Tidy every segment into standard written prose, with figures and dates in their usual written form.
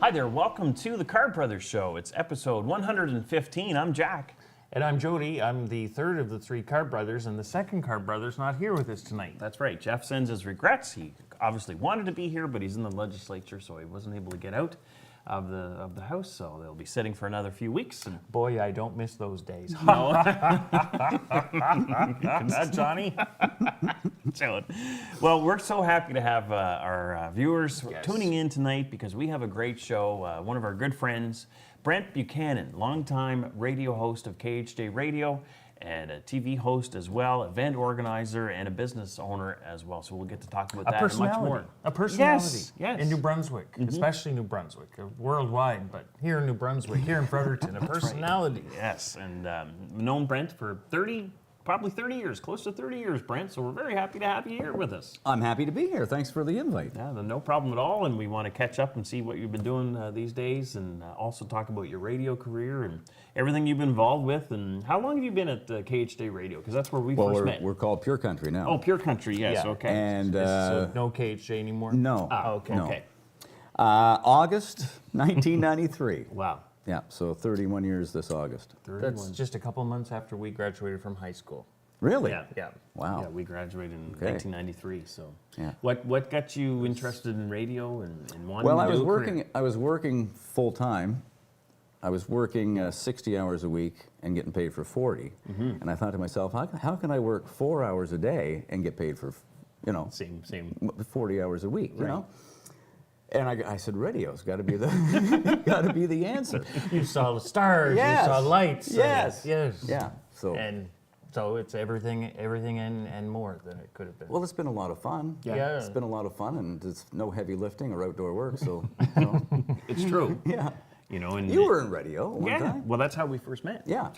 Hi there, welcome to the Carr Brothers Show. It's episode 115. I'm Jack. And I'm Jody. I'm the third of the three Carr brothers, and the second Carr brother's not here with us tonight. That's right. Jeff sends his regrets. He obviously wanted to be here, but he's in the legislature, so he wasn't able to get out of the house. So they'll be sitting for another few weeks. And Boy, I don't miss those days. no, that Johnny. Well, we're so happy to have our viewers tuning in tonight because we have a great show. One of our good friends, Brent Buchanan, longtime radio host of KHJ Radio and a TV host as well, event organizer and a business owner as well. So we'll get to talk about that and much more. A personality Yes. in New Brunswick, especially New Brunswick, worldwide, but here in New Brunswick, here in Fredericton, a personality. Yes, and known Brent for probably 30 years, close to 30 years, Brent. So we're very happy to have you here with us. I'm happy to be here. Thanks for the invite. Yeah, no problem at all. And we want to catch up and see what you've been doing these days, and also talk about your radio career and everything you've been involved with. And how long have you been at KHJ Radio? Because that's where we first met. We're called Pure Country now. Oh, Pure Country, yes, Yeah. okay. And So no KHJ anymore? no. Okay. No. Okay. August 1993. Wow. Yeah, so 31 years this August. That's just a couple months after we graduated from high school. Really? Yeah. Yeah. Wow. Yeah, we graduated in Okay. 1993. So, Yeah. what got you interested in radio and wanting Well, to I was do a working. career? I was working full time. I was working 60 hours a week and getting paid for 40. And I thought to myself, how can I work 4 hours a day and get paid for, Same. 40 hours a week? You Right. know. And I said, radio's got to be the got to be the answer. You saw the stars, Yes. you saw lights. Yes. Yes. Yeah. So. And so it's everything and more than it could have been. Well, it's been a lot of fun. Yeah. It's been a lot of fun, and it's no heavy lifting or outdoor work, so, It's true. yeah. And You were in radio at one yeah. time. Well, that's how we first met. Yeah.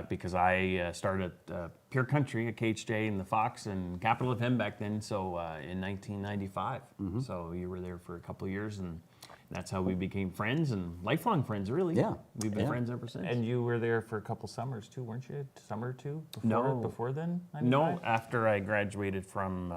Because I started at Pure Country at KHJ in the Fox and Capital FM back then. So in 1995. So you were there for a couple of years, and that's how we became friends and lifelong friends, really. Yeah. We've been Yeah. friends ever since. And you were there for a couple summers too, weren't you? Summer or two? No. Before then? No, 95? after I graduated from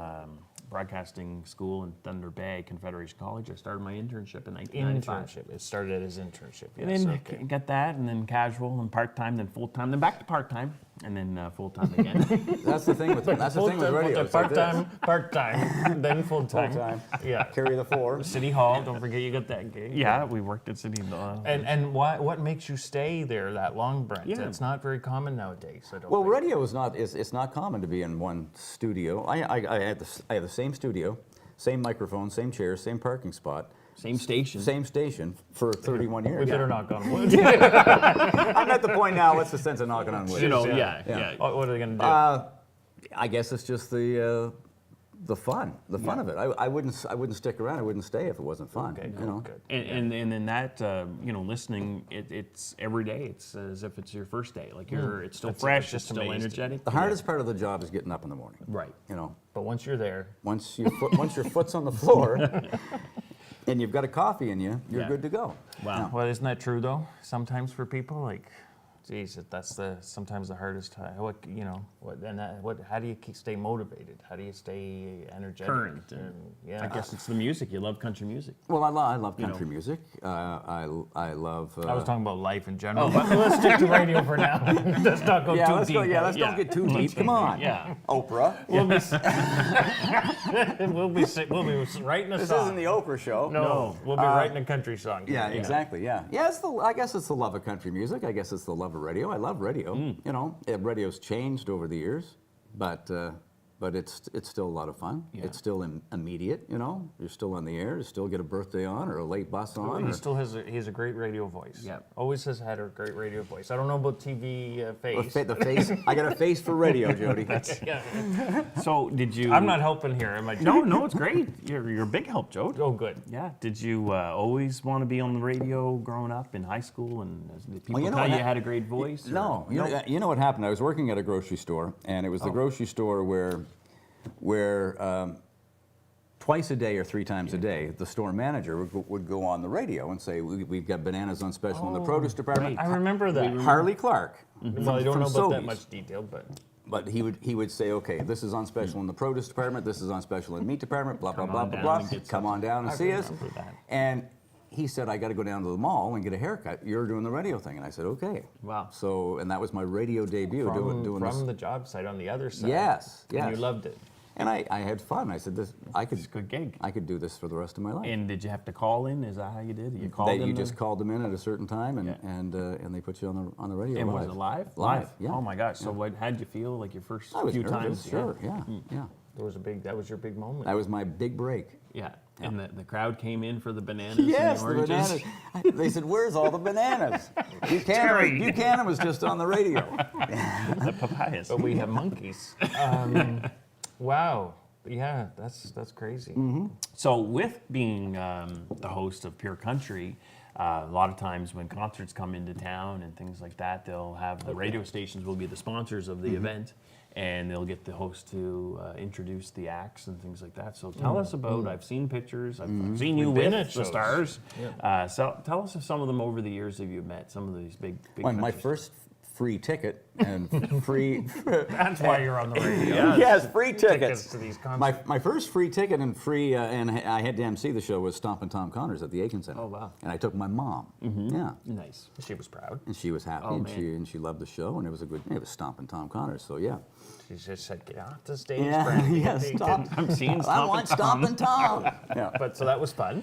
broadcasting school in Thunder Bay, Confederation College, I started my internship in 1995. Internship. It started as internship. And Yes, then okay. got that, and then casual, and part-time, then full-time, then back to part-time, and then full-time again. That's the thing with radio. It's like this. Part-time, then full-time. Full-time. Yeah. Carry the four. City Hall, don't forget you got that gig. Yeah, we worked at City. And what makes you stay there that long, Brent? Yeah. It's not very common nowadays. I don't Well, think. radio is not. It's not common to be in one studio. I had the same studio, same microphone, same chairs, same parking spot, Same station. same station for 31 years. We better knock on wood. I'm at the point now. What's the sense of knocking on wood? Yeah. What are they going to do? I guess it's just the fun of it. I wouldn't stick around. I wouldn't stay if it wasn't fun. Okay, you know? good. And in that, listening, it's every day. It's as if it's your first day. Like it's still That's fresh, just it's still amazing. energetic. The hardest part of the job is getting up in the morning. Right. You know, But once you're there, once your foot's on the floor, and you've got a coffee in you, you're Yeah. good to go. Wow. well, isn't that true though? Sometimes for people, like, geez, that's sometimes the hardest time. How do you stay motivated? How do you stay energetic? Current. Yeah. I guess it's the music. You love country music. Well, I love country music. I love. I was talking about life in general, but let's stick to radio for now. Let's not go yeah, too let's deep. go. Yeah, let's don't get too deep. Come on. Yeah. Oprah. We'll be writing a This song. isn't the Oprah show. No, we'll be writing a country song. Yeah, exactly. Yeah. I guess it's the love of country music. I guess it's the love of radio. I love radio. You know, radio's changed over the years, but it's still a lot of fun. Yeah. It's still immediate. You know, you're still on the air. You still get a birthday on or a late bus on. He still has a great radio voice. Yeah. Always has had a great radio voice. I don't know about TV face. The face. I got a face for radio, Jody. Yeah. So did you? I'm not helping here, am I? No, it's great. You're a big help, Joe. Oh, good. Yeah. Did you always want to be on the radio growing up in high school? And did people you know tell what you had a great voice? No, you know what happened? I was working at a grocery store, and it was the grocery store where twice a day or 3 times a day, the store manager would go on the radio and say, we've got bananas on special in the produce department. I remember that. Harley Clark. Well, I don't from know about that Sobeys. much detail, but But he would say, okay, this is on special in the produce department, this is on special in the meat department, blah, blah, Come blah, on blah, down blah. and get Come on down and see us. remember that. And he said, I got to go down to the mall and get a haircut. You're doing the radio thing. And I said, okay. Wow. So, and that was my radio debut. doing From this. the job site on the other side. Yes, And yes. you loved it. And I had fun. I said, It's a good gig. I could do this for the rest of my life. And did you have to call in? Is that how you did? You called in? You just called them in at a certain time, and they put you on the radio. And live. was it live? Live, yeah. Oh my gosh. So how did you feel like your first I was few nervous, times? sure, yeah. That was your big moment. That was my big break. Yeah. And the crowd came in for the bananas Yes, and the the oranges. bananas. They said, "Where's all the bananas?" Buchanan was just on the radio. The papayas. But we have monkeys. Wow. Yeah, that's crazy. Mm-hmm. So with being the host of Pure Country, a lot of times when concerts come into town and things like that, they'll have the radio stations will be the sponsors of the Mm-hmm. event, and they'll get the host to introduce the acts and things like that. So tell us about, I've seen pictures, I've seen you We've been with at the shows. stars. So tell us of some of them over the years that you've met, some of these big My country first free ticket and free. That's why you're on the radio. Yes, free tickets. to these concerts. My first free ticket and free, and I had to MC the show was Stompin' Tom Connors at the Aiken Center. Oh, wow. And I took my mom. Yeah. Nice. She was proud. And she was happy, Oh, and man. she loved the show, and it was Stompin' Tom Connors. So yeah. She just said, "Get off the stage, Yeah, Brent. yeah, They stop. didn't- I'm seeing I want Stompin' Tom. Yeah. But so that was fun.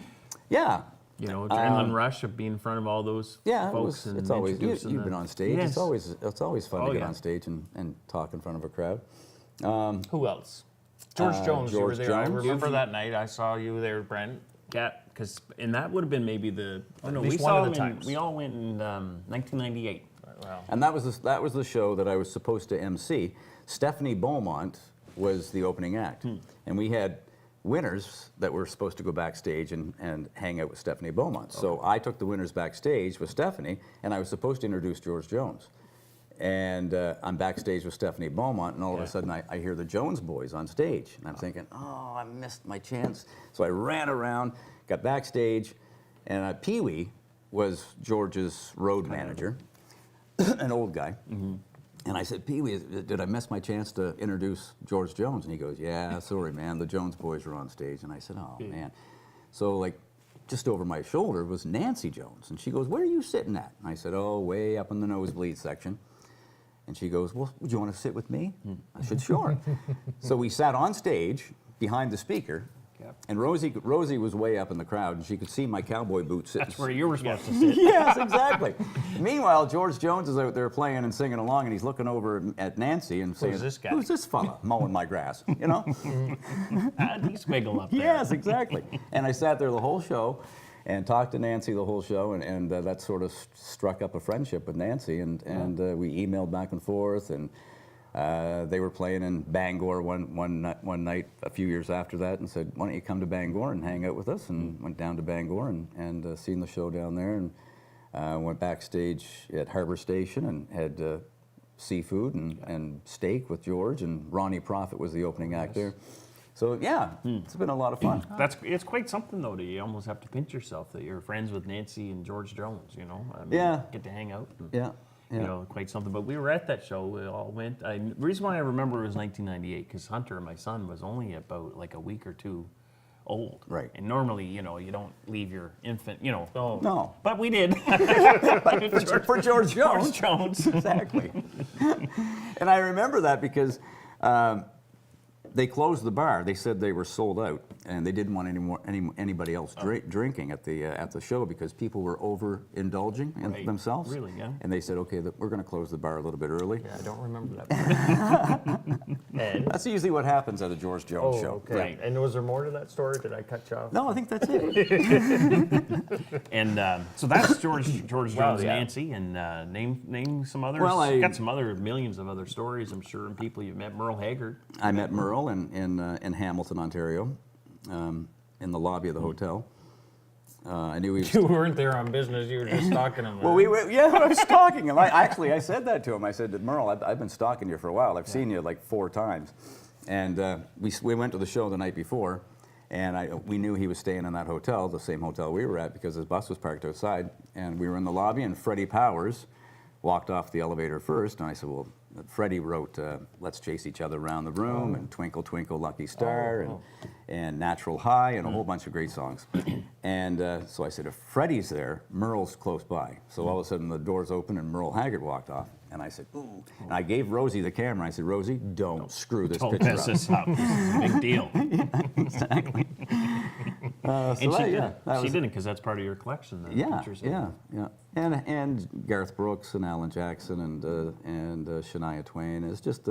Yeah. You know, adrenaline rush of being in front of all those Yeah, folks and it's always introducing you've been them. on stage. Yes. It's always fun Oh, to get yeah. on stage and talk in front of a crowd. Who else? George Jones. You were George there. I Jones. remember that night. I saw you there, Brent. Yeah, and that would have been maybe no, we least saw one of the them in- times. We all went in 1998. Well, And that was the show that I was supposed to MC. Stephanie Beaumont was the opening act, and we had winners that were supposed to go backstage and hang out with Stephanie Beaumont. So I took the winners backstage with Stephanie, and I was supposed to introduce George Jones. And I'm backstage with Stephanie Beaumont, and all of a sudden I hear the Jones boys on stage. And I'm thinking, oh, I missed my chance. So I ran around, got backstage, and Pee Wee was George's road manager, an old guy. And I said, Pee Wee, did I miss my chance to introduce George Jones? And he goes, yeah, sorry, man, the Jones boys are on stage. And I said, oh, man. So, like, just over my shoulder was Nancy Jones. And she goes, where are you sitting at? And I said, oh, way up in the nosebleed section. And she goes, well, would you want to sit with me? I said, sure. So we sat on stage behind the speaker. Yep. And Rosie was way up in the crowd, and she could see my cowboy boots sitting. That's where you were supposed to sit. Yes, exactly. Meanwhile, George Jones is out there playing and singing along, and he's looking over at Nancy and saying, this guy? who's this fella mowing my grass? You know? How'd he squiggle up there? Yes, exactly. And I sat there the whole show and talked to Nancy the whole show, and that sort of struck up a friendship with Nancy, and we emailed back and forth, and they were playing in Bangor one night a few years after that, and said, why don't you come to Bangor and hang out with us? And went down to Bangor and seen the show down there, and went backstage at Harbor Station and had seafood and steak with George, and Ronnie Prophet was the opening act there. So yeah, it's been a lot of fun. It's quite something though. You almost have to pinch yourself that you're friends with Nancy and George Jones. You know, I mean, Yeah. get to hang out. And, Yeah. You know, quite something. But we were at that show. We all went. The reason why I remember it was 1998 because Hunter, my son, was only about like a week or two old. Right. And normally, you know, you don't leave your infant. You know. Oh. No. But we did. For George Jones. George Jones. Exactly. And I remember that because they closed the bar. They said they were sold out, and they didn't want anybody else drinking at the show because people were overindulging in Right. themselves. Really, yeah. And they said, okay, we're going to close the bar a little bit early. yeah, I don't remember that. And That's usually what happens at a George Jones show. okay. Right. And was there more to that story? Did I cut you off? No, I think that's it. And so that's George Jones Wow, and yeah. Nancy. And name some others. Well, I- got some other millions of other stories, I'm sure, and people you've met. Merle Haggard. I met Merle in Hamilton, Ontario, in the lobby of the hotel. I knew he was. You weren't there on business. You were just stalking him. Well, I was stalking him. I said that to him. I said, Merle, I've been stalking you for a while. I've seen you like 4 times. And we went to the show the night before, and we knew he was staying in that hotel, the same hotel we were at, because his bus was parked outside. And we were in the lobby, and Freddie Powers walked off the elevator first. And I said, well, Freddie wrote "Let's Chase Each Other Around the Room" and "Twinkle Twinkle Lucky Star" and "Natural High" and a whole bunch of great songs. And so I said, if Freddie's there, Merle's close by. So all of a sudden the doors opened and Merle Haggard walked off. And I said, ooh. And I gave Rosie the camera. I said, Rosie, don't screw this Don't picture mess up. this up. This is a big deal. Exactly. And she that didn't. was- She didn't, because that's part of your collection. The Yeah, pictures. yeah. And Garth Brooks and Alan Jackson and Shania Twain. It's just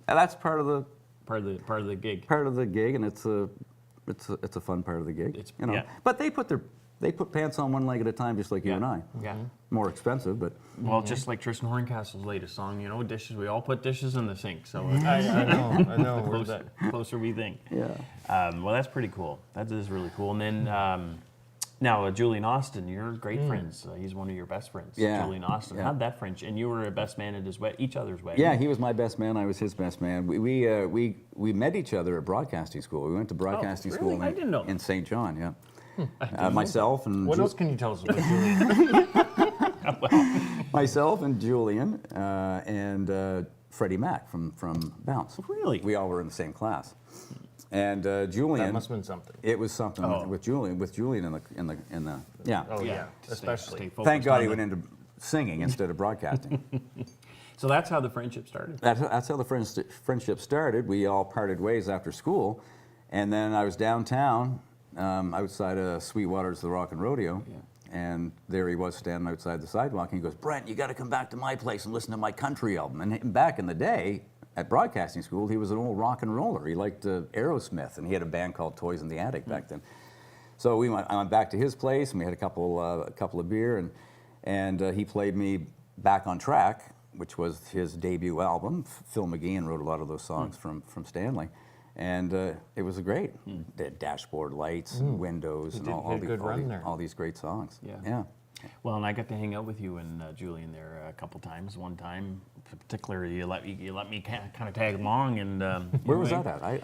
that's part of the Part of the gig. gig, and it's a fun part of the gig. It's- you know. yeah. But they put pants on one leg at a time, just like you and I. Yeah. More expensive, but Well, just like Tristan Horncastle's latest song, you know, dishes. We all put dishes in the sink, so I know. Where's the that? closer we think. yeah. Well, that's pretty cool. That is really cool. And then now, Julian Austin, you're great friends. He's one of your best friends. Yeah. Julian Austin. Yeah. How'd that friendship? And you were a best man at each other's wedding. Yeah, he was my best man. I was his best man. We met each other at broadcasting school. We went to broadcasting really? school I didn't know. in St. John. Yeah. Myself and What else can you tell us about Julian? myself and Julian and Freddie Mac from Bounce. Really? We all were in the same class. And Julian. That must have been something. It was something with Julian. With Julian in the yeah. Oh yeah, to especially. stay focused Thank God on he the- went into singing instead of broadcasting. So that's how the friendship started. That's how the friendship started. We all parted ways after school, and then I was downtown outside of Sweetwater's The Rock and Rodeo, and there he was standing outside the sidewalk, and he goes, Brent, you got to come back to my place and listen to my country album. And back in the day, at broadcasting school, he was an old rock and roller. He liked Aerosmith, and he had a band called Toys in the Attic back then. So I went back to his place, and we had a couple of beer, and he played me Back on Track, which was his debut album. Phil McGeehan wrote a lot of those songs from Stanley. And it was great. They had dashboard lights and windows and all these great songs. Yeah. Well, and I got to hang out with you and Julian there a couple times. One time, particularly, you let me kind of tag along. And Where was that at? I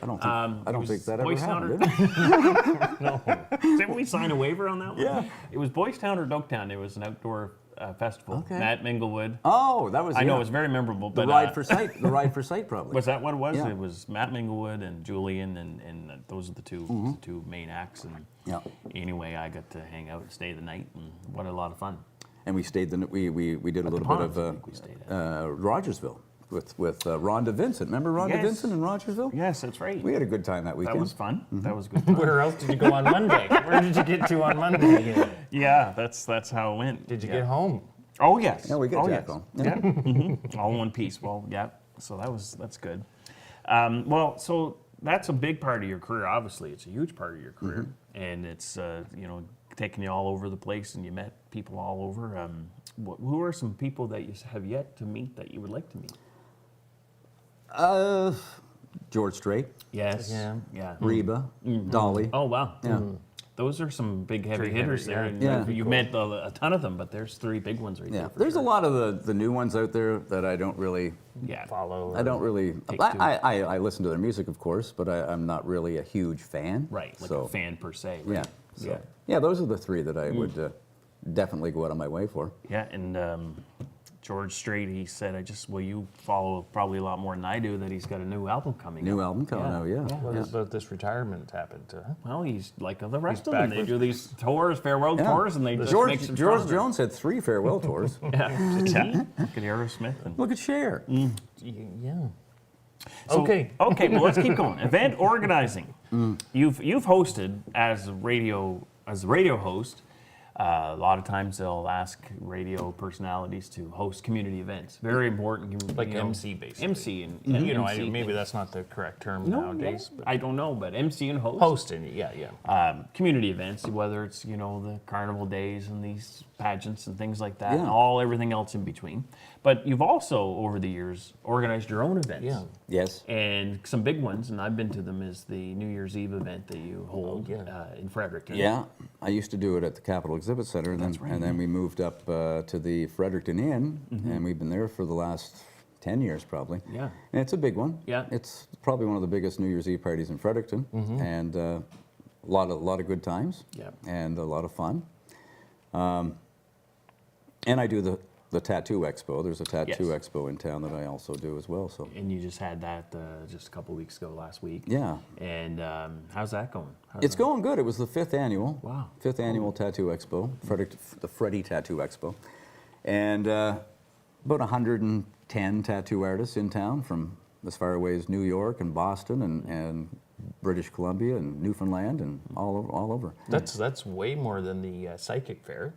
don't think that ever Boys happened. Town Did it? Didn't we sign a waiver on that one? Yeah. It was Boys Town or Doketown. It was an outdoor festival. Okay. Matt Minglewood. Oh, that was. I know it was very memorable. the But ride for sight. The ride for sight, probably. was that what it was? Yeah. It was Matt Minglewood and Julian, and those are the two main acts. And Yeah. anyway, I got to hang out and stay the night, and what a lot of fun. And we stayed. We did a little bit Ponds, I of think we stayed at. Rogersville with Rhonda Vincent. Remember Rhonda Yes. Vincent in Rogersville? Yes, that's right. We had a good time that weekend. That was fun. That was good. Fun. Where else did you go on Monday? Where did you get to on Monday? Yeah, that's how it went. Did you Yeah. get home? Oh yes. Yeah, we got oh, Jack yes. home. Yeah. All in one piece. Well, yeah. So that's good. Well, so that's a big part of your career. Obviously, it's a huge part of your career, and it's taking you all over the place, and you met people all over. Who are some people that you have yet to meet that you would like to meet? George Strait, Yes. Yeah. Yeah. Reba, Dolly. Oh wow. Yeah. Those are some big heavy Pretty hitters heavy, there. yeah. And Yeah. you've met a ton of them, but there's three big ones right Yeah, there. for there's sure. a lot of the new ones out there that I don't really. Yeah. Follow. I don't really. Take two. I listen to their music, of course, but I'm not really a huge fan. Right. Like so, a fan per se. Right? Yeah. So, Yeah. yeah, those are the three that I would definitely go out of my way for. Yeah, and George Strait, he said, you follow probably a lot more than I do, that he's got a new album coming New out. album coming out, yeah. What about this retirement happened to? Well, he's like the rest He's of them. They backwards. do these tours, farewell Yeah. tours, and they just George make some George stronger. Jones had 3 farewell tours. Yeah, look at Aerosmith. And Look at Cher. Yeah. So- Okay. Okay, well, let's keep going. Event organizing. You've hosted as a radio host. A lot of times they'll ask radio personalities to host community events. Very important. Like MC, basically. MC and You know, MC maybe things. that's not the correct term No, nowadays. no, I don't know, but MC and host. Hosting, yeah. Community events, whether it's the carnival days and these pageants and things like that, and Yeah. everything else in between. But you've also over the years organized your own events. Yeah. Yes. And some big ones, and I've been to them, is the New Year's Eve event that you hold yeah. in Fredericton. Yeah, I used to do it at the Capitol Exhibit Center, and then we moved up to the Fredericton Inn, and we've been there for the last 10 years probably. Yeah. And it's a big one. Yeah. It's probably one of the biggest New Year's Eve parties in Fredericton, and a lot of good times. Yeah. And a lot of fun. And I do the the Tattoo Expo. There's a Tattoo Yes. Expo in town that I also do as well. So And you just had that just a couple weeks ago last week. yeah, And how's that going? it's going good. It was the 5th annual. Wow. 5th annual Tattoo Expo, the Freddie Tattoo Expo, and about 110 tattoo artists in town from as far away as New York and Boston and British Columbia and Newfoundland and all over. That's way more than the psychic fair,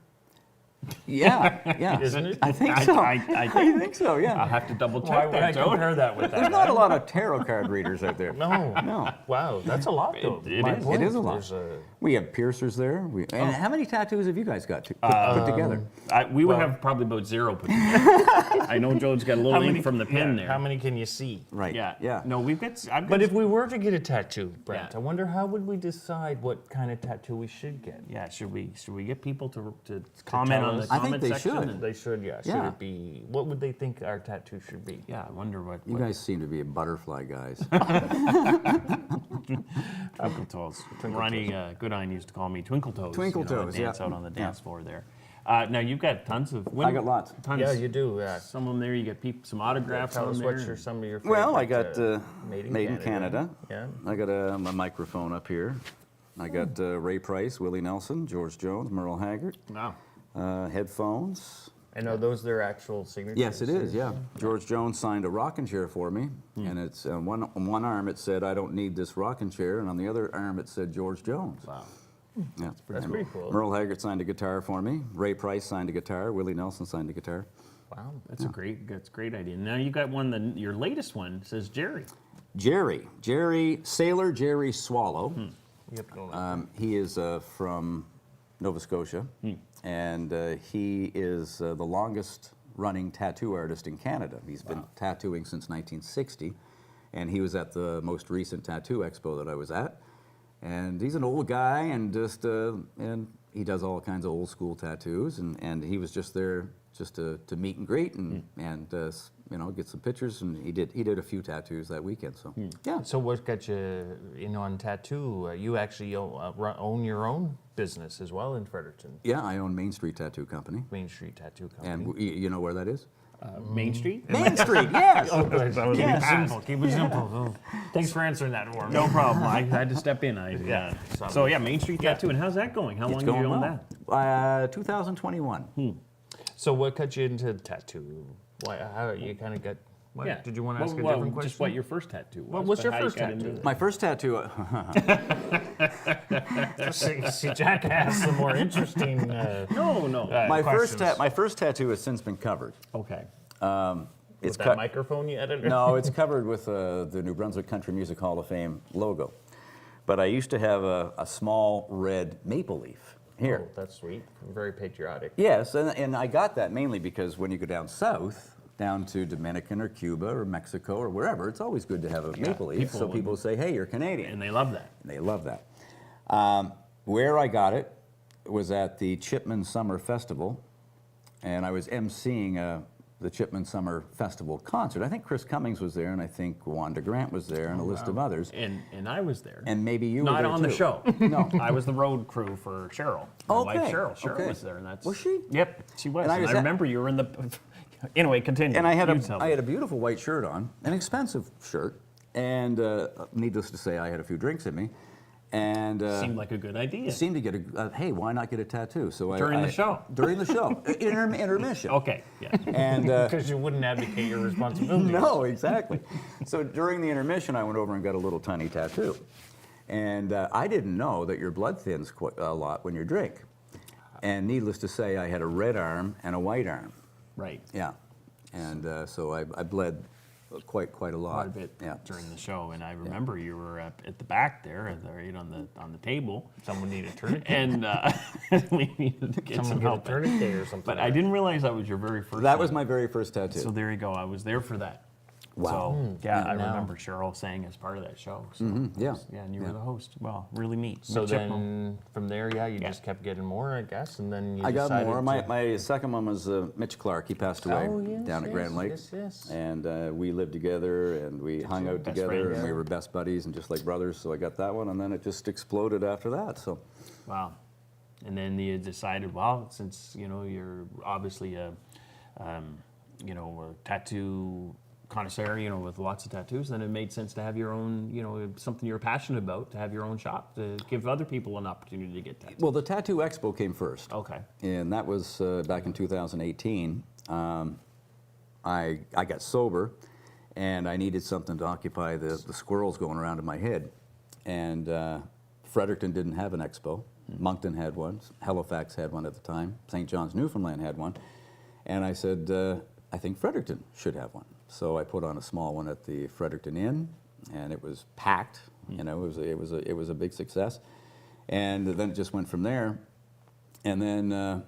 Yeah. isn't it? I think so. I I think think so, I'll yeah. have to double Why check would I that, Joe. compare that with that? There's not a lot of tarot card readers out there. No. No. Wow, that's a lot though. It My is. point, It is a lot. there's We have piercers there. And how many tattoos have you guys got put together? We would have probably about 0 put together. I know Joe's got a little ink from the pen there. How many can you see? Right. Yeah. No, we've got. But if we were to get a tattoo, Brent, Yeah. I wonder how would we decide what kind of tattoo we should get? yeah, should we get people to comment tell on the us? I think comment they section? should. and- They should, yeah. Should Yeah. it be? What would they think our tattoo should be? Yeah, I wonder what. You guys seem to be butterfly guys. Twinkle Toes. Ronnie Goodine used to call me Twinkle Toes. Twinkle I'd Toes, dance yeah. out on the Yeah. dance floor there. Now you've got tons of. I got lots. Tons. Yeah, you do. Some of them there. You got some autographs Tell on us there. what some of your favorite. Well, I got Made Made in in Canada. Yeah. I got a microphone up here. I got Ray Price, Willie Nelson, George Jones, Merle Haggard. Wow. Headphones. And are those their actual signatures? Yes, it is. Yeah. George Jones signed a rocking chair for me, and it's on one arm it said, "I don't need this rocking chair," and on the other arm it said, "George Jones." Wow. Yeah. That's pretty cool. Merle Haggard signed a guitar for me. Ray Price signed a guitar. Willie Nelson signed a guitar. Wow. That's a great idea. Now you got one. Your latest one says Jerry. Sailor Jerry Swallow. Yep. no, He is from Nova Scotia, and he is the longest running tattoo artist in Canada. He's been tattooing since 1960, and he was at the most recent Tattoo Expo that I was at. And he's an old guy, and and he does all kinds of old school tattoos, and he was just there just to meet and greet and get some pictures, and he did a few tattoos that weekend. So yeah. So what got you in on tattoo? You actually own your own business as well in Fredericton, Yeah, I own Main Street Tattoo Company, Main Street Tattoo Company. and you know where that is? Main Street. Main Street, yes. Oh, good. That was Yes. simple. Keep it simple. Oh, thanks for answering that for me. No problem. I had to step in. Yeah. So yeah, Main Street Tattoo. And how's that going? How long It's have you going owned well. that? 2021. So what got you into tattoo? Why? How you kind of got? What, Did you want to ask a different question? Just what your first tattoo was. What's but your how you first got into tattoo? it. My first tattoo. See, Jack asked the more interesting. No. My first tattoo has since been covered. Okay. It's With that microphone you edited? No, it's covered with the New Brunswick Country Music Hall of Fame logo. But I used to have a small red maple leaf here. Oh, that's sweet. Very patriotic. Yes, and I got that mainly because when you go down south, down to Dominican or Cuba or Mexico or wherever, it's always good to have a maple leaf. people So would- people say, "Hey, you're Canadian." And they love that. And they love that. Where I got it was at the Chipman Summer Festival, and I was emceeing the Chipman Summer Festival concert. I think Chris Cummings was there, and I think Wanda Grant was there, and a list of others. And I was there. And maybe you were Not there on the too. show. No. I was the road crew for Cheryl. My wife Okay, Cheryl. Cheryl okay. was there, and that's. Was she? Yep, she was. And And I I, was at- remember you were in the. Anyway, continue. And I had You tell me. a beautiful white shirt on, an expensive shirt, and needless to say, I had a few drinks in me, and Seemed like a good idea. seemed to get hey, why not get a tattoo? So During the show. During the show, intermission. Okay. Yeah. And Because you wouldn't advocate your responsibilities. no, exactly. So during the intermission, I went over and got a little tiny tattoo, and I didn't know that your blood thins quite a lot when you drink. And needless to say, I had a red arm and a white arm. Right. Yeah, and so I bled quite a lot. Quite a bit Yeah. during the show, and I remember you were at the back there, right on the table, Someone need a tourniquet. and we needed to get Someone some get a help. tourniquet or something. But I didn't realize that was your very first. That one. was my very first tattoo. So there you go. I was there for that. Wow. So yeah, I Now- remember Cheryl saying as part of that show. So yeah. yeah, and you were the host. Well, really neat. So Mick Chipman. then from there, you just kept getting more, I guess, and then you I got decided more. to- My second one was Mitch Clark. He passed away Oh, yes, down at Grand yes, Lake. yes. And we lived together, and we hung out Best together, friends. and we were best buddies and just like brothers. So I got that one, and then it just exploded after that. So Wow. And then you decided, well, since you're obviously a you know, a tattoo connoisseur, you know, with lots of tattoos, then it made sense to have your own, you know, something you're passionate about, to have your own shop, to give other people an opportunity to get tattoos. Well, the Tattoo Expo came first. Okay. And that was back in 2018. I got sober, and I needed something to occupy the squirrels going around in my head. And Fredericton didn't have an expo. Moncton had one. Halifax had one at the time. St. John's, Newfoundland had one. And I said, I think Fredericton should have one. So I put on a small one at the Fredericton Inn, and it was packed. You know, it was a big success. And then it just went from there. And then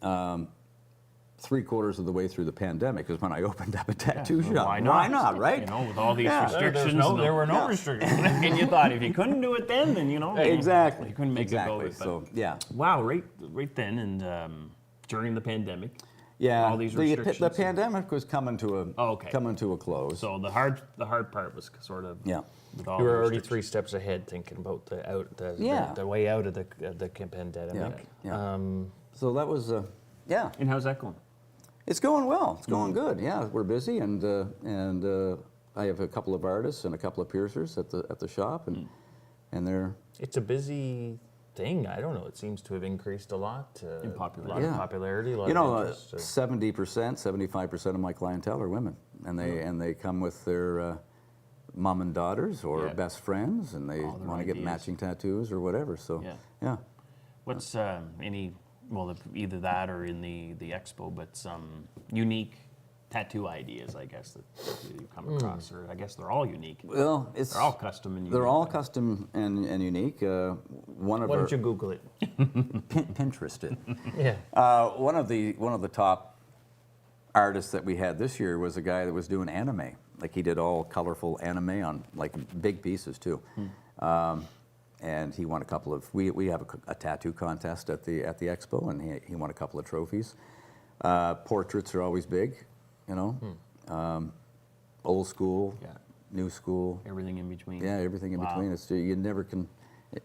3/4 of the way through the pandemic is when I opened up a tattoo shop. Why not? Why not, right? You know, with all these restrictions. There were no restrictions. And you thought if you couldn't do it then you know. Exactly. You couldn't make it go. But, So, yeah. wow, right then, and during the pandemic. Yeah, all these restrictions. the pandemic was coming to a coming to a close. So the hard part was sort of with all You were the already restrictions. 3 steps ahead, thinking about the way out of the pandemic. Yeah. So that was yeah. And how's that going? It's going well. It's going good. Yeah, we're busy, and I have a couple of artists and a couple of piercers at the shop, and they're. It's a busy thing. I don't know. It seems to have increased a lot. In popularity. A lot of popularity. A lot You know, of interest. 70%, 75% of my clientele are women, and they come with their mom and daughters or best friends, and they All their want to get ideas. matching tattoos or whatever. So yeah. What's either that or in the expo, but some unique tattoo ideas, I guess, that you come across, or I guess they're all unique. Well, They're all custom and unique. They're all custom and unique. One of Why our don't you Google it? Pinterest it. Yeah. One of the top artists that we had this year was a guy that was doing anime. Like he did all colorful anime on like big pieces too. And he won a couple of. We have a tattoo contest at the expo, and he won a couple of trophies. Portraits are always big, you know. Old school, new school. Everything in between. Yeah, everything in between. It's you never can.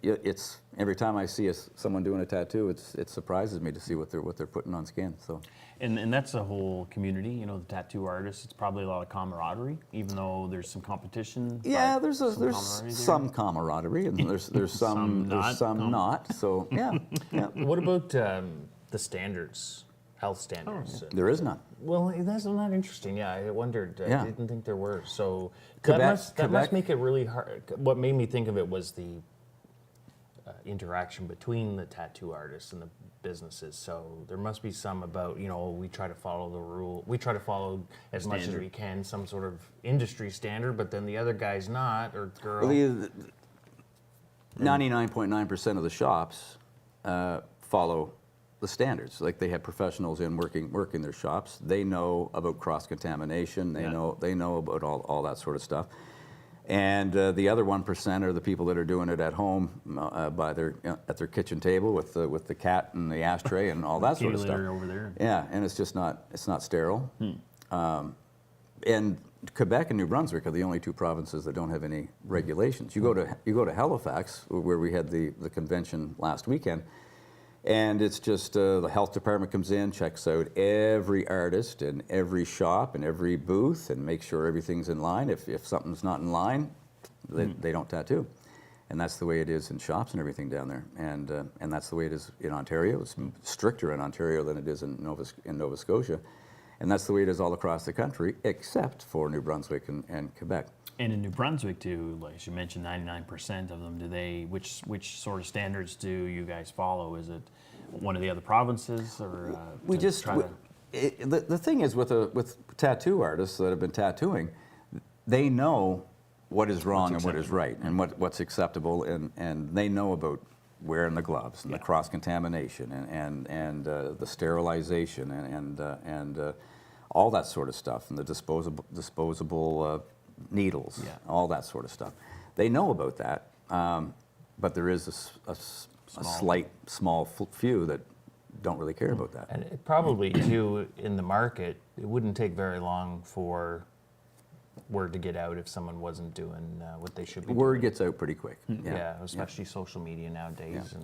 It's every time I see someone doing a tattoo, it surprises me to see what they're putting on skin. So. And that's a whole community, you know, the tattoo artists. It's probably a lot of camaraderie, even though there's some competition. Yeah, there's camaraderie some camaraderie, and there's some not. So yeah. What about the standards, health standards? There is none. Well, that's not interesting. Yeah, I wondered. I didn't think there were. So Quebec- that must make it really hard. What made me think of it was the interaction between the tattoo artists and the businesses. So there must be some about, you know, we try to follow the rule. We try to follow as much as we can some sort of industry standard, but then the other guy's not, or girl. Well, 99.9% of the shops follow the standards. Like they have professionals in working their shops. They know about cross contamination. They know about all that sort of stuff. And the other 1% are the people that are doing it at home at their kitchen table with the cat and the ashtray and all that sort of stuff. Over there. Yeah, and it's not sterile. And Quebec and New Brunswick are the only two provinces that don't have any regulations. You go to Halifax, where we had the convention last weekend, and it's just the health department comes in, checks out every artist and every shop and every booth, and makes sure everything's in line. If something's not in line, they don't tattoo. And that's the way it is in shops and everything down there. And that's the way it is in Ontario. It's stricter in Ontario than it is in Nova Scotia. And that's the way it is all across the country, except for New Brunswick and Quebec. And in New Brunswick too, like you mentioned, 99% of them. Which sort of standards do you guys follow? Is it one of the other provinces, or the thing is with tattoo artists that have been tattooing, they know what is wrong and what is right, and what's acceptable, and they know about wearing the gloves and the cross contamination and the sterilization and all that sort of stuff, and the disposable needles, all that sort of stuff. They know about that, but there is a small few that don't really care about that. And it probably, too, in the market, it wouldn't take very long for word to get out if someone wasn't doing what they should be Word doing. gets out pretty quick. Yeah, especially social media nowadays.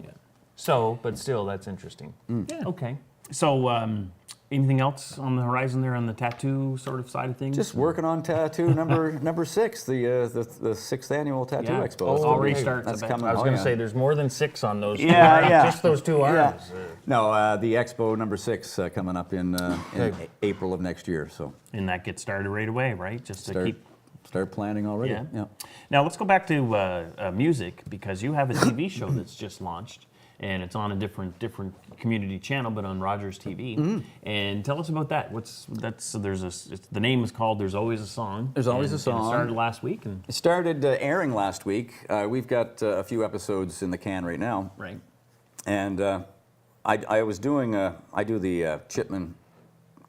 So, but still, that's interesting. Okay. So Anything else on the horizon there on the tattoo sort of side of things? Just working on tattoo number 6, the 6th annual Tattoo Yeah. Expo. Oh, already starts. That's I bet. coming. I was oh, going to yeah. say there's more than 6 on those. Yeah, two, yeah. Just those 2 artists. No, the Expo number 6 coming up in Okay. April of next year. So And that gets started right away, right? Just to keep. start planning already. Yeah. Now let's go back to music, because you have a TV show that's just launched, and it's on a different community channel, but on Rogers TV. Mm-hmm. And tell us about that. The name is called "There's Always a Song." There's Always a And Song. it started last week, and It started airing last week. We've got a few episodes in the can right now. right. And I was doing, I do the Chipman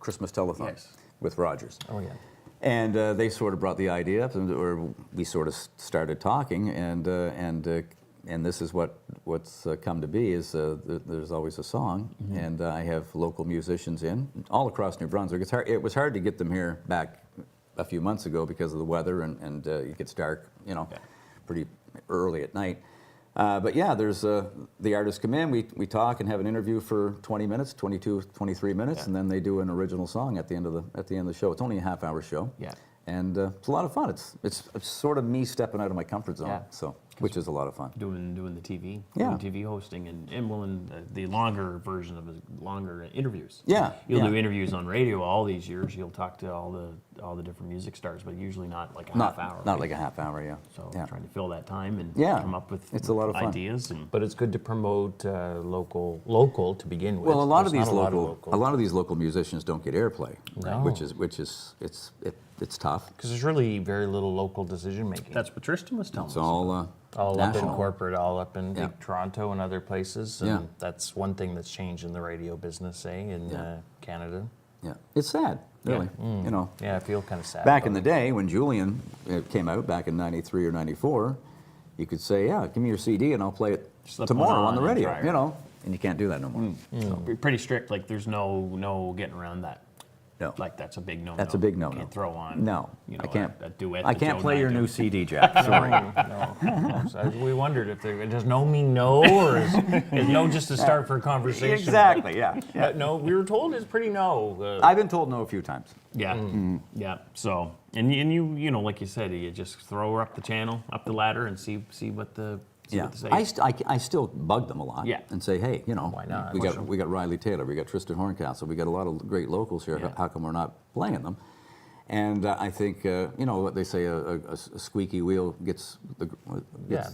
Christmas Telethon Yes. with Rogers. Oh, yeah. And they sort of brought the idea up, or we sort of started talking, and this is what's come to be, is there's always a song, and I have local musicians in all across New Brunswick. It was hard to get them here back a few months ago because of the weather, and it gets dark, pretty early at night. But yeah, there's the artists come in, we talk and have an interview for 20 minutes, 22, 23 minutes, and then they do an original song at the end of the show. It's only a half-hour show. Yeah. And it's a lot of fun. It's sort of me stepping out of my comfort zone, Yeah. which is a lot of fun. Doing the TV, Yeah. doing TV hosting, and the longer version of the longer interviews. Yeah, You'll yeah. do interviews on radio all these years. You'll talk to all the different music stars, but usually not like a half hour. Not right? like a half hour, yeah. So yeah. trying to fill that time and Yeah, come up with it's a lot of fun. ideas. And But it's good to promote local to begin with. Well, a lot of There's these not local musicians don't get airplay, No. which is it's tough. because there's really very little local decision making. that's what Tristan was telling It's us. all all up in national. corporate, all up in Yeah. big Toronto and other places. And Yeah. that's one thing that's changed in the radio business, in Canada. Yeah, it's sad, really. Yeah, I feel kind of sad. Back about in the it. day when Julian came out back in '93 or '94, you could say, "Yeah, give me your CD and I'll play it Slip tomorrow one on the on and radio." try it. And you can't do that no more. So pretty strict. Like there's no getting around that. No. Like that's a big no. That's a big no-no. Can't throw on. No, I can't. A duet. I that can't Joe play and I your do. new CD, Jack. Sorry. No. So we wondered if does no mean no, or is no just a start for a conversation? Exactly. Yeah. No, we were told it's pretty no. I've been told no a few times. Yeah, yeah. So and you like you said, you just throw her up the channel, up the ladder, and see what the Yeah, what they say. I still bug them a lot. Yeah. And say, hey, Why not? we got Riley Taylor, we got Tristan Horncastle, we got a lot of great locals here. Yeah. How come we're not playing them? And I think what they say, a squeaky wheel gets the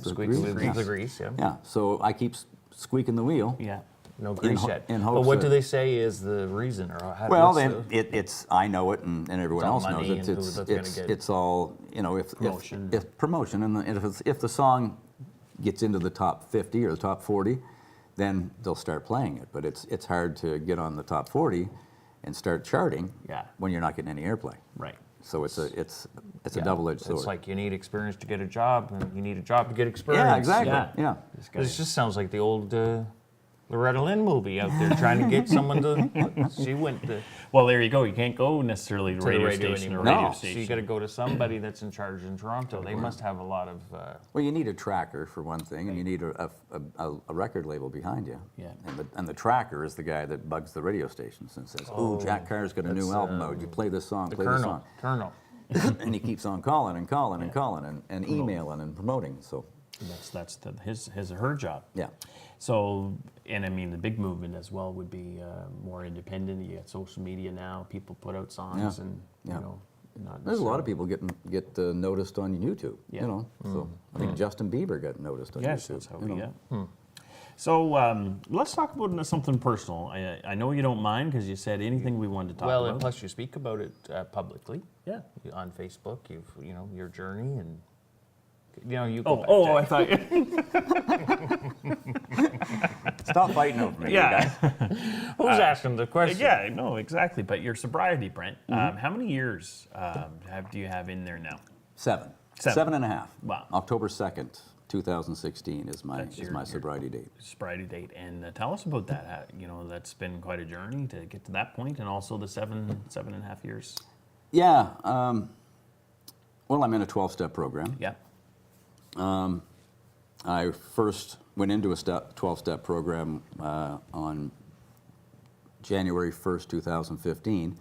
squeaks grease. the grease. Yeah. Yeah. So I keep squeaking the wheel. Yeah. No grease ho- yet. in But hopes what do that- they say is the reason, or how? Well, what's then it's I know it, and everyone It's all else knows money it. and who that's gonna get- It's all Promotion. if promotion, and if the song gets into the top 50 or the top 40, then they'll start playing it. But it's hard to get on the top 40 and start charting Yeah. when you're not getting any airplay. Right. So it's a Yeah. double-edged sword. It's like you need experience to get a job, and you need a job to get experience. yeah, exactly. Yeah. Yeah. This just sounds like the old Loretta Lynn movie out there trying to get someone to. She went to Well, there you go. You can't go necessarily to the radio radio station or anymore. radio No. So station. you got to go to somebody that's in charge in Toronto. They must have a lot of. Well, you need a tracker for one thing, and you need a record label behind you. Yeah. And the tracker is the guy that bugs the radio stations and says, "Oh, Jack Carr's got a new that's, album out. You play this song, The play this song." Colonel. And he keeps on calling and calling and calling and emailing and promoting. So That's his or her job. yeah, So, and I mean, the big movement as well would be more independent. You got social media now. People put out songs, Yeah. and Yeah. not there's a lot of people get noticed on YouTube. Yeah. You know, so I think Justin Bieber got noticed on Yes, YouTube. that's how you we know. get. So let's talk about something personal. I know you don't mind because you said anything we wanted to talk Well, about. and plus you speak about it publicly. Yeah. On Facebook, your journey and. You Oh, go back oh, I Jack. thought. Stop fighting over me, you Yeah. guys. Who's asking the question? Yeah, no, exactly. But your sobriety, Brent. Mm-hmm. How many years do you have in there now? 7. Seven. 7 and a half. Wow. October 2nd, 2016 is my That's your sobriety date. Sobriety date, and tell us about that. That's been quite a journey to get to that point, and also the seven and a half years. Yeah. Well, I'm in a 12-step program. Yeah. I first went into a 12-step program on January 1st, 2015.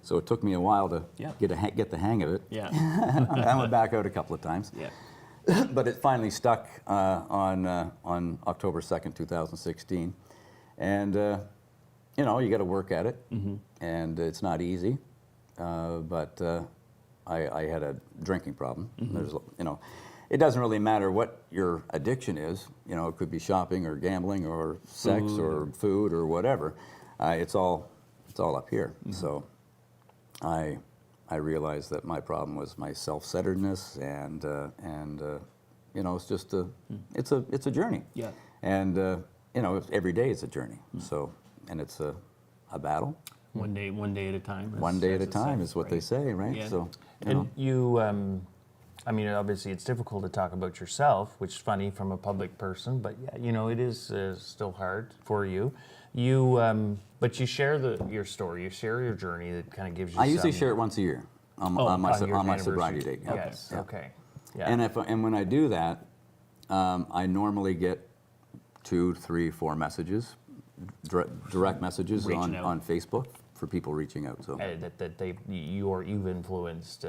So it took me a while to Yeah. get the hang of it. Yeah. I went back out a couple of times. Yeah. But it finally stuck on October 2nd, 2016. And, you got to work at it. And it's not easy. But I had a drinking problem. There's, it doesn't really matter what your addiction is. It could be shopping or gambling or sex or food or whatever. It's all up here. So I realized that my problem was my self-centeredness, and it's just it's a journey. Yeah. And every day is a journey. So, and it's a battle. One day at a time. One day at a as it time says, is what they say, right? Yeah. So, And you, I mean, obviously it's difficult to talk about yourself, which is funny from a public person, but yeah, it is still hard for you. But you share your story, you share your journey that kind of gives you. I usually share it once a year on my your sobriety anniversary. date. Yeah. Yes. Yeah. Okay. Yeah. And when I do that, I normally get 2, 3, 4 messages, direct messages Reaching out. on Facebook for people reaching out. So that you've influenced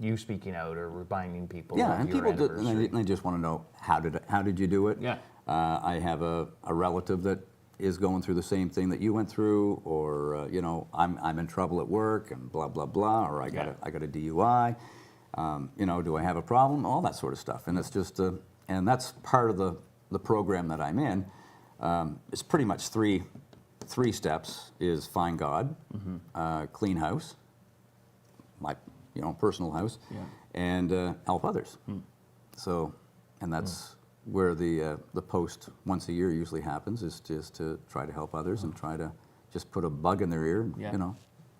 you speaking out or reminding people. yeah, of and your people do, anniversary. they just want to know how did you do it? Yeah. I have a relative that is going through the same thing that you went through, or I'm in trouble at work and blah blah blah, or I got a DUI. Do I have a problem? All that sort of stuff, and it's just and that's part of the program that I'm in. It's pretty much three steps: is find God, clean house, my personal house, and help others. So, and that's where the post once a year usually happens, is just to try to help others and try to just put a bug in their ear, Yeah.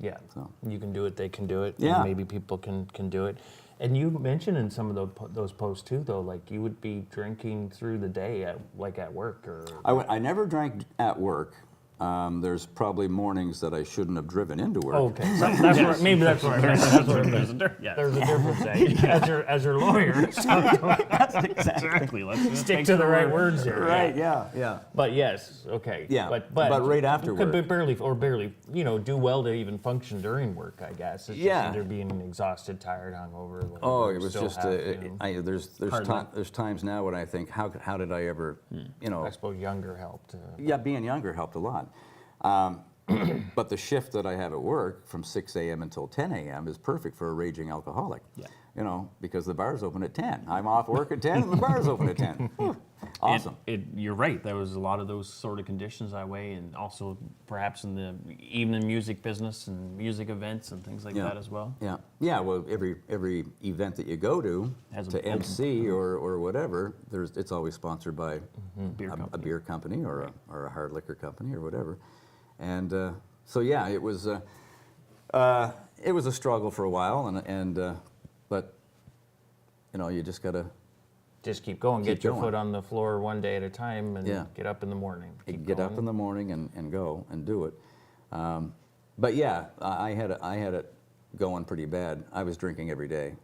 Yeah, So. you can do it, they can do it, Yeah. and maybe people can do it. And you mentioned in some of those posts too, though, like you would be drinking through the day at work, or I never drank at work. There's probably mornings that I shouldn't have driven into work. Oh, okay. So that's where, maybe that's where There's a difference. As your lawyer, Exactly. Let's stick to the right words here. Right, yeah. But yes, okay. Yeah, But right after you could work. barely, do well to even function during work, I guess. It's Yeah. just either being exhausted, tired, hungover. whatever, Oh, you it was still just, have, you know. there's times now when I think, how did I ever, I suppose younger helped. Yeah, being younger helped a lot. But the shift that I have at work from 6 a.m. until 10 a.m. is perfect for a raging alcoholic. Yeah. Because the bar's open at 10. I'm off work at 10 and the bar's open at 10. Whew. Awesome. You're right. There was a lot of those sort of conditions that way, and also perhaps in the evening music business and music events and things like that as well. Yeah. Yeah. Well, every event that you go to Has a to open- MC or whatever, it's always sponsored by Beer a company. beer company or a hard liquor company or whatever. And so yeah, it was a struggle for a while, but you just gotta Just keep going. Keep Get your going. foot on the floor one day at a time, and Yeah. get up in the morning. Keep get up going. in the morning and go and do it. But yeah, I had it going pretty bad. I was drinking every day,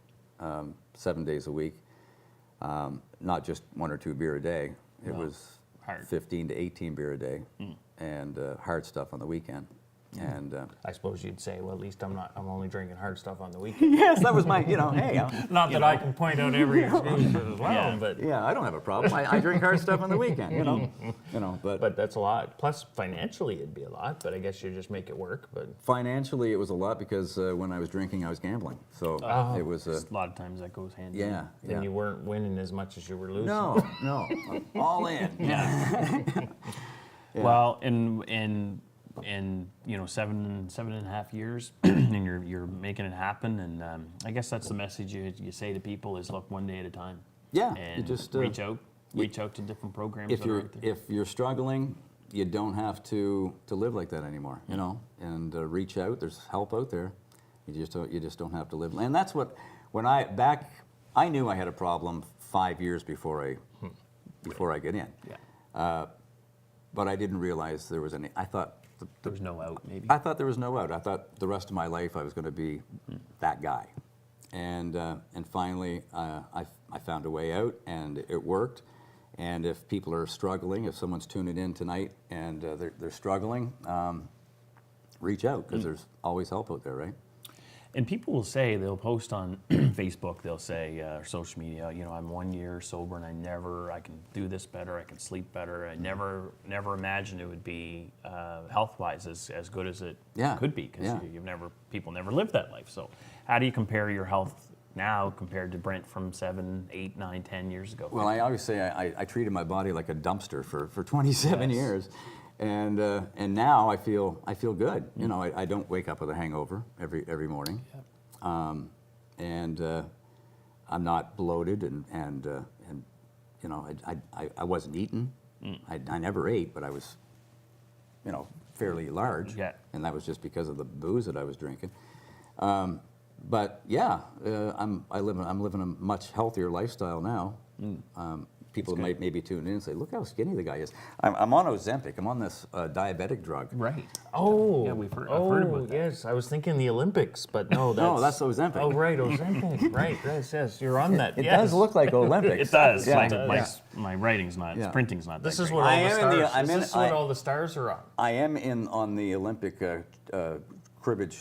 7 days a week, not just 1 or 2 beer a day. It was Hard. 15 to 18 beer a day, and hard stuff on the weekend. And I suppose you'd say, well, at least I'm only drinking hard stuff on the weekend. yes, that was my, hey, Not that I can point out every excuse as well, Yeah. but yeah, I don't have a problem. I drink hard stuff on the weekend, but that's a lot. Plus, financially, it'd be a lot. But I guess you just make it work. But financially, it was a lot because when I was drinking, I was gambling. So it was A lot of times that goes hand in hand. yeah. then you weren't winning as much as you were losing. No, all in. Yeah. Yeah. Well, in 7.5 years, and you're making it happen, and I guess that's the message you say to people is, look, one day at a time. Yeah, And you just reach out to different programs. if that are you're out there. if you're struggling, you don't have to live like that anymore, and reach out. There's help out there. You just don't have to live. And that's what I knew I had a problem 5 years before I get in. Yeah. But I didn't realize there was any. I thought There was no out, maybe. I thought there was no out. I thought the rest of my life I was going to be that guy, and finally I found a way out, and it worked. And if people are struggling, if someone's tuning in tonight and they're struggling, reach out because there's always help out there, right? And people will say, they'll post on Facebook, they'll say, or social media, I'm 1 year sober and I can do this better, I can sleep better. I never imagined it would be health-wise as good as it could be, because people never lived that life. So how do you compare your health now compared to Brent from 7, 8, 9, 10 years ago? Well, I always say I treated my body like a dumpster for 27 years. And now I feel good. I don't wake up with a hangover every morning, and I'm not bloated, and I wasn't eating. I never ate, but I was, fairly large, and that was just because of the booze that I was drinking. But yeah, I'm living a much healthier lifestyle now. People might maybe tune in and say, "Look how skinny the guy is." I'm on Ozempic. I'm on this diabetic drug. Right. Oh. Yeah, I've heard about that. Yes, I was thinking the Olympics, but no, that's Ozempic. Oh, right, Ozempic. Right, yes, you're on that. It does look like Olympics. It does. Yeah. My writing's not, printing's not This that is great. what all the stars. This is what all the stars are on. I am on the Olympic cribbage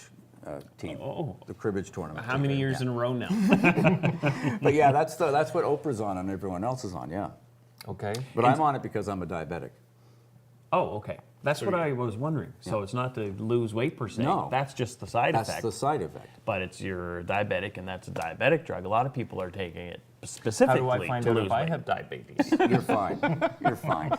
team. The cribbage tournament. How many years in a row now? But yeah, that's what Oprah's on and everyone else is on. Yeah. Okay. But I'm on it because I'm a diabetic. Oh, okay. That's what I was wondering. So it's not to lose weight per se. No. That's just the side effect. That's the side effect. But you're diabetic, and that's a diabetic drug. A lot of people are taking it specifically How do I find to out lose if I weight. have diabetes? You're fine. You're fine.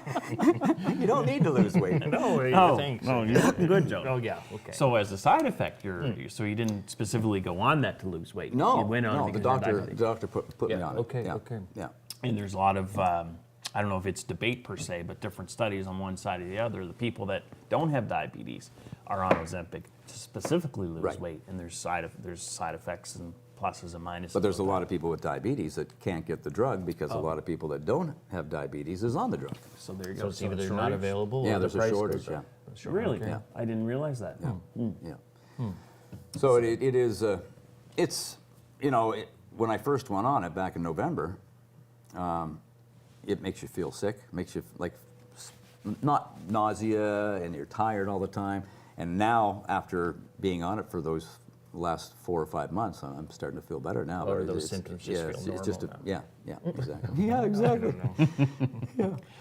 You don't need to lose weight. No, thanks. No, you're looking good, Joe. Oh, yeah, okay. So as a side effect, so you didn't specifically go on that to lose weight. No, you went on no. it The because you're doctor diabetic. put me on it. Okay, Yeah. okay. Yeah. And there's a lot of, I don't know if it's debate per se, but different studies on one side or the other. The people that don't have diabetes are on Ozempic to specifically lose weight, and there's side effects and pluses and minuses. But there's a lot of people with diabetes that can't get the drug because a lot of people that don't have diabetes is on the drug. So there you So go. it's either a they're not shortage. available Yeah, or the there's a price shortage. goes Yeah. up. Really? Yeah. I didn't realize that. Yeah. So it is. It's when I first went on it back in November, it makes you feel sick, makes you not nausea, and you're tired all the time. And now, after being on it for those last 4 or 5 months, I'm starting to feel better now. Or those symptoms just feel it's normal just now. yeah, exactly. Yeah, exactly.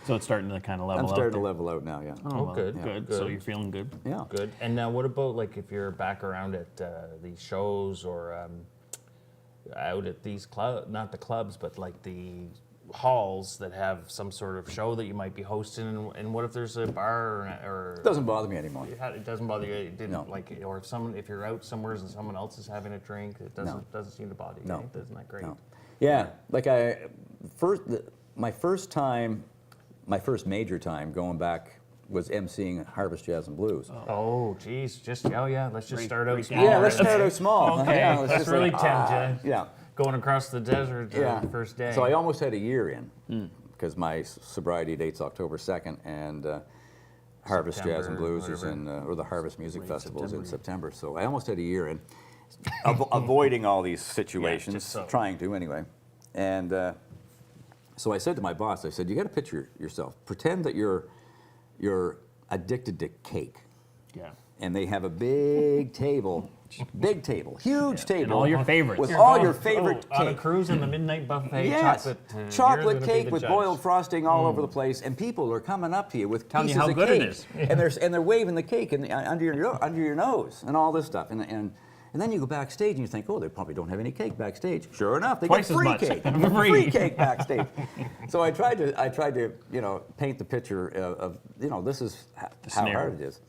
So it's starting to kind of level I'm out. starting to there. level out now. Yeah. Oh, well, good, good. good. So you're feeling good. Yeah. Good. And now, what about if you're back around at these shows or out at these not the clubs, but the halls that have some sort of show that you might be hosting, and what if there's a bar or It doesn't bother me anymore. it doesn't bother you? It didn't No. or if you're out somewhere and someone else is having a drink, it doesn't seem to bother you. No. Right? Isn't that great? No. Yeah, my first major time going back was emceeing Harvest Jazz and Blues. Oh, geez, let's just start out small. Yeah, let's start out small. Okay, Yeah, let's that's just really tempting. Yeah. Going across the desert the first day. So I almost had a year in because my sobriety date's October 2nd, and Harvest Jazz and Blues is in, or the Harvest Music Festival is in September. So I almost had a year in, avoiding all these situations, trying to anyway. And so I said to my boss, I said, "You got to picture yourself. Pretend that you're addicted to cake." Yeah. And they have a big table, huge table. And all your favorites. With all your favorite on a cake. cruise in the midnight buffet, Yes, chocolate chocolate cake with boiled frosting all over the place, and people are coming up to you with Telling you pieces how of good cake, it is. and they're waving the cake under your nose and all this stuff, and then you go backstage and you think, oh, they probably don't have any cake backstage. Sure enough, they Twice get as free much. cake, Free. free cake backstage. So I tried to paint the picture of this is how scenario. hard it is.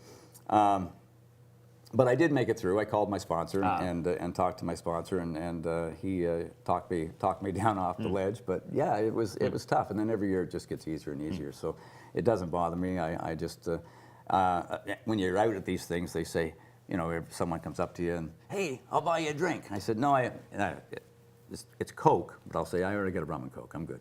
But I did make it through. I called my sponsor and talked to my sponsor, and he talked me down off the ledge. But yeah, it was tough. And then every year it just gets easier and easier. So it doesn't bother me. I just when you're out at these things, they say, if someone comes up to you and, hey, I'll buy you a drink. And I said, no, it's Coke, but I'll say, I already got a rum and Coke. I'm good.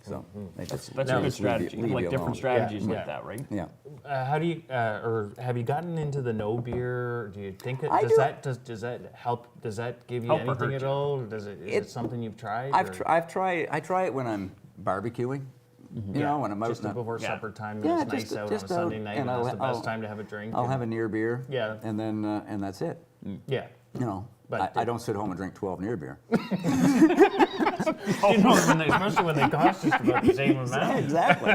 So That's a good strategy. Like different strategies like that, right? Yeah. How do you, or have you gotten into the no beer? Do you think I does do. that help? Does that give you Help or anything hurt at you? all? Is it something you've tried? I try it when I'm barbecuing. you know, when I'm out. Just before supper time, Yeah, it's nice out on a Sunday night, and that's the best time to have a drink. I'll have a near beer. Yeah. And then and that's it. Yeah. You know, But I don't sit home and drink 12 near beer. You know, especially when they cost just about the same amount. Exactly.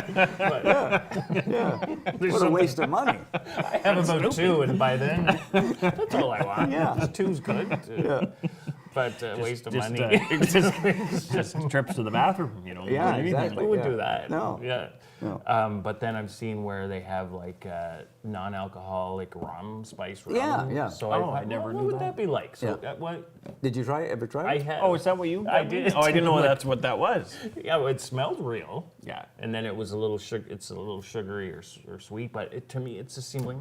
What a waste of money. I have about 2, and by then, that's all I want. Yeah. 2's good. But waste of money. Just trips to the bathroom, you know. Yeah, anything. exactly. Who would Yeah. do that? No. Yeah. No. But then I've seen where they have like non-alcoholic rum, spice rum. Yeah, yeah. So I thought, never what knew would that. that be like? So Yeah. what Did you ever try I it? had. Oh, is that what you? I did. Oh, I didn't know Like- that's what that was. Yeah, well, it smelled real. Yeah. And then it was a little sugar. It's a little sugary or sweet, but to me, it just seemed like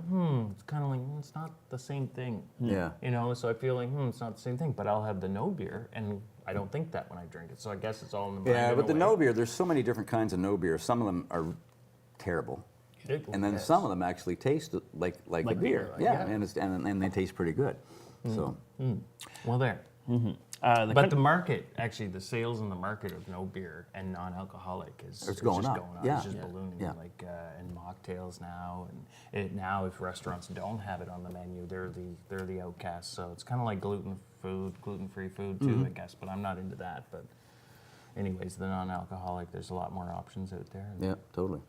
it's kind of like it's not the same thing. Yeah. You know, so I feel like it's not the same thing. But I'll have the no beer, and I don't think that when I drink it. So I guess it's all in the mind. Yeah, in but a the way. no beer, there's so many different kinds of no beer. Some of them are terrible. And then Yes. some of them actually taste like a Like beer. beer, Yeah, and they taste pretty good. So Well, there. But the market, actually, the sales in the market of no beer and non-alcoholic is going just up. going up. Yeah. It's just ballooning. Yeah. Like and mocktails now, and now if restaurants don't have it on the menu, they're the outcasts. So it's kind of like gluten-free food too, I guess. But I'm not into that. But anyways, the non-alcoholic, there's a lot more options out there. yeah, totally.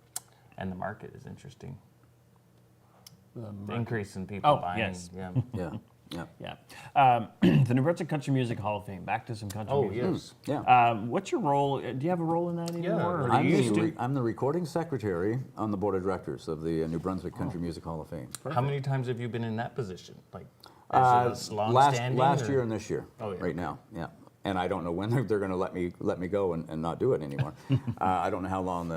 And the market is interesting. The market. increase in people Oh, buying. yes. Yeah. Yeah, yeah. Yeah. The New Brunswick Country Music Hall of Fame. Back to some country Oh music. yes. Yeah. What's your role? Do you have a role in that anymore? Or do I'm you used to? I'm the recording secretary on the board of directors of the New Brunswick Country Music Hall of Fame. How many times have you been in that position? Like, as long-standing? Last or- year and this year. Oh, yeah, Right okay. now, yeah. And I don't know when they're going to let me go and not do it anymore. I don't know how long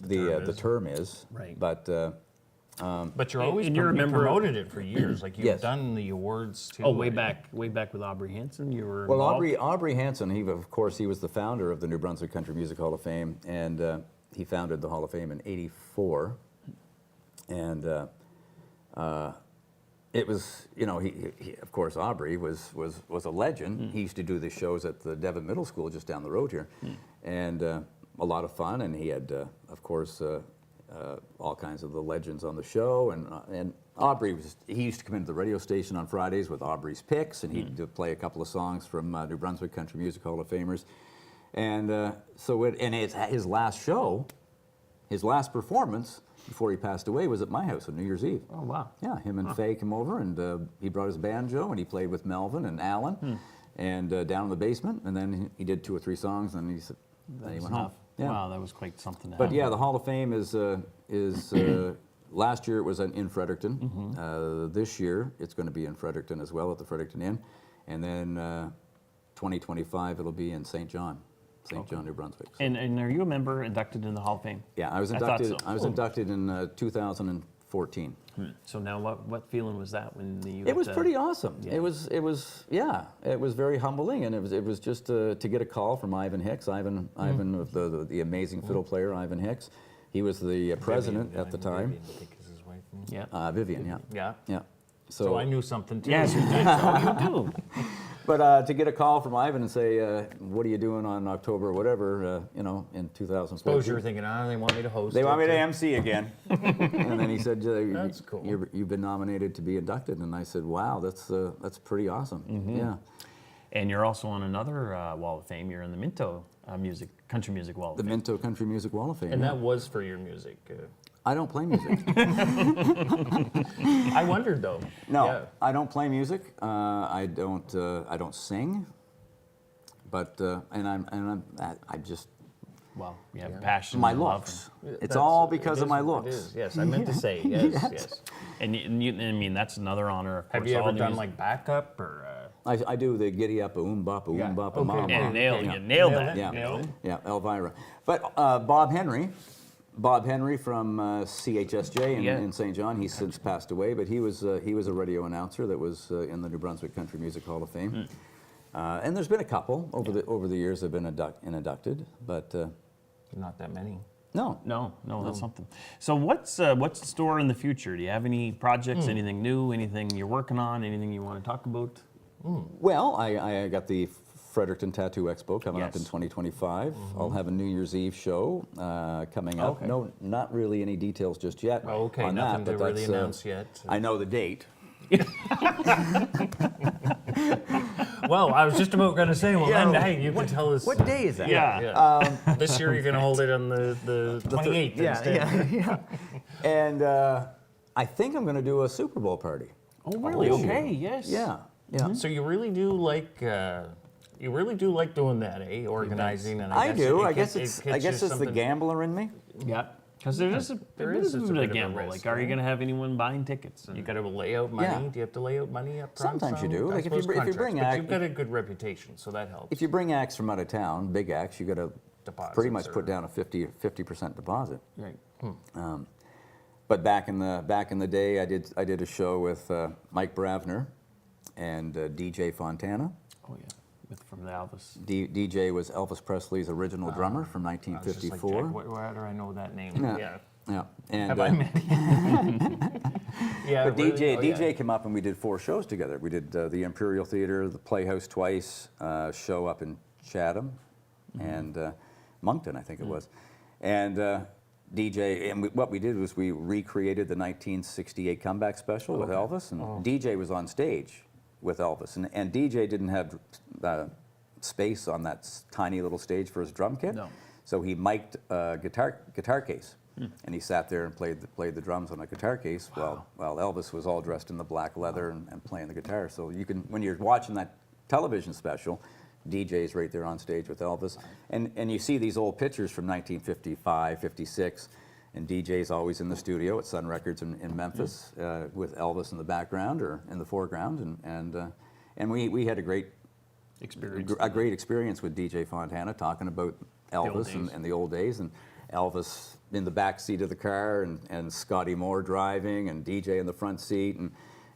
the term is. Right. But But you're always And you're a you member of- promoted it for years. Like you've Yes. done the awards too. Oh, way back with Aubrey Hanson. You were well, involved? Aubrey Hanson, he was the founder of the New Brunswick Country Music Hall of Fame, and he founded the Hall of Fame in '84. And it was, you know, he of course Aubrey was a legend. He used to do the shows at the Devon Middle School just down the road here, and a lot of fun. And he had, of course, all kinds of the legends on the show. And Aubrey he used to come into the radio station on Fridays with Aubrey's picks, and he'd play a couple of songs from New Brunswick Country Music Hall of Famers. And his last show, his last performance before he passed away was at my house on New Year's Eve. Oh, wow. Yeah, him and Faye came over, and he brought his banjo, and he played with Melvin and Alan, and down in the basement, and then he did 2 or 3 songs, and he said, then he went home. Yeah. Wow, that was quite something to But have. yeah, the Hall of Fame is last year it was in Fredericton. This year it's going to be in Fredericton as well at the Fredericton Inn, and then 2025 it'll be in St. John, New Brunswick. So, And are you a member inducted in the Hall of Fame? yeah, I was thought inducted. so. I was inducted in 2014. So now, what feeling was that when you? It was got to- pretty awesome. Yeah. It was very humbling, and it was just to get a call from Ivan Hicks, Ivan of the amazing fiddle player Ivan Hicks. He was the president at the time. Vivian, I think is his wife. Yeah. Vivian, yeah, Yeah. yeah. So I knew something too. Yes, you did. So you do. But to get a call from Ivan and say, "What are you doing on October, or whatever?" In 2014. Suppose you were thinking, they want me to host. They want me to it. MC again. And then he said, That's cool. You've been nominated to be inducted." And I said, "Wow, that's pretty awesome." Yeah. And you're also on another Wall of Fame. You're in the Minto Country Music Wall of The Fame. Minto Country Music Wall of Fame. And yeah. that was for your music. I don't play music. I wondered though. No, Yeah. I don't play music. I don't sing. But I just Well, you have passion. my and love looks. and- It's all It because of is my what looks. It is. Yes, I meant to say yes. Yes. And I mean, that's another honor. Of Have course, you all ever the done music- like backup or? I do the giddy up, boom bop, Yeah. boom bop, Okay. mama. And nailed Yeah. you nailed that. Yeah. Nailed it. Yeah, Elvira. But Bob Henry from CHSJ in St. John, he's since passed away, but he was a radio announcer that was in the New Brunswick Country Music Hall of Fame. And there's been a couple over the years that have been inducted, but Not that many. no. No, that's something. So what's the store in the future? Do you have any projects, anything new, anything you're working on, anything you want to talk about? Well, I got the Fredericton Tattoo Expo coming up in Yes. 2025. I'll have a New Year's Eve show coming up. Okay. No, not really any details just yet Okay, on nothing that, to but really that's, announce yet. I know the date. Well, I was just about going to say, well, then, hey, you can tell us. What day is that? Yeah. This year you're going to hold it on the 28th instead. Yeah. And I think I'm going to do a Super Bowl party. Oh, really? this year. Okay, yes. Yeah, yeah. So you really do like doing that, eh? Organizing, and I do. I guess hits it's you the something- gambler in me. Yeah. Because there is a bit of a gamble. risk, Like, are you right? going to have anyone buying tickets? You got to lay out money. Yeah. Do you have to lay out money up front? Sometimes you do. I Like if you suppose bring contracts, but act- you've got a good reputation, so that helps. If you bring acts from out of town, big acts, you got to pretty much Deposits put or- down a 50% deposit. Right. But back in the day, I did a show with Mike Bravner and DJ Fontana. Oh, yeah. From the Elvis. DJ was Elvis Presley's original drummer from I was just like, 1954. Jack, where do I know that name? Yeah. Yeah, and Have I met? Yeah, but really? DJ Oh, yeah. DJ came up and we did 4 shows together. We did the Imperial Theater, the Playhouse twice, show up in Chatham, and Moncton, I think it was, and DJ. And what we did was we recreated the 1968 comeback special with Elvis, and DJ was on stage with Elvis, and DJ didn't have space on that tiny little stage for his drum kit, No. so he mic'd a guitar case. And he sat there and played the drums on a guitar case while Elvis was all dressed in the black leather and playing the guitar. So you can, when you're watching that television special, DJ's right there on stage with Elvis. And you see these old pictures from 1955, 56, and DJ's always in the studio at Sun Records in Memphis with Elvis in the background or in the foreground. And we had a great experience with DJ Fontana talking about Elvis and the old days, and Elvis in the back seat of the car, and Scotty Moore driving, and DJ in the front seat,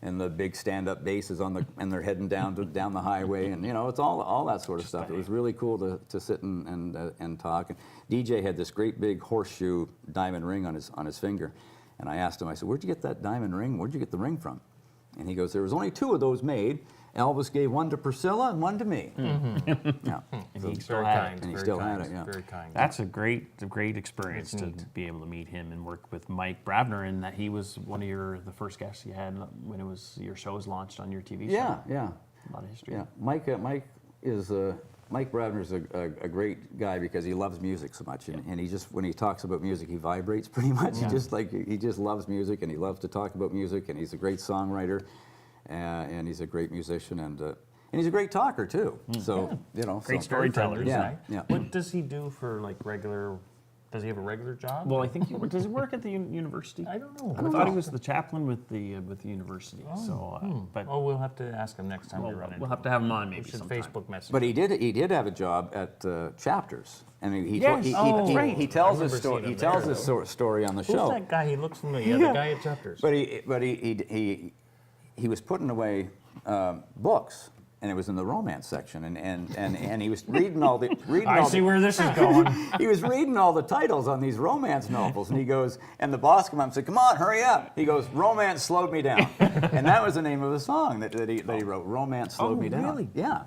and the big stand-up basses and they're heading down the highway, and it's all that sort of stuff. It was really cool to sit and talk. And DJ had this great big horseshoe diamond ring on his finger, and I asked him, I said, "Where'd you get that diamond ring? Where'd you get the ring from?" And he goes, "There was only 2 of those made. Elvis gave one to Priscilla and one to me." Yeah. And he still Very had kind. it. And he very still kind, had it, yeah. Very kind. That's a great experience It's to neat. be able to meet him and work with Mike Bravner, and that he was one of the first guests you had when it was your show was launched on your TV show. Yeah. A lot of history. Yeah, Mike Bravner's a great guy because he loves music so much, and he just, when he talks about music, he vibrates pretty much. He just loves music, and he loves to talk about music, and he's a great songwriter, and he's a great musician, and he's a great talker too. So Great storyteller. Yeah, yeah. What does he do for regular? Does he have a regular job? Well, I think does he work at the university? I don't know. I thought he was the chaplain with the university. But Oh, we'll have to ask him next time we run into we'll have to have him on maybe We should sometime. Facebook message. But he did have a job at Chapters. I mean, he Yes. he tells I his remember story. seeing He him tells there, his story on the Who's show. that guy? He looks familiar. Yeah, the guy at Chapters. But he was putting away books, and it was in the romance section, and he was reading all the I see where this is going. he was reading all the titles on these romance novels, and he goes, and the boss came up and said, "Come on, hurry up." He goes, "Romance slowed me down," and that was the name of the song that he wrote. Romance slowed me down. really? Yeah.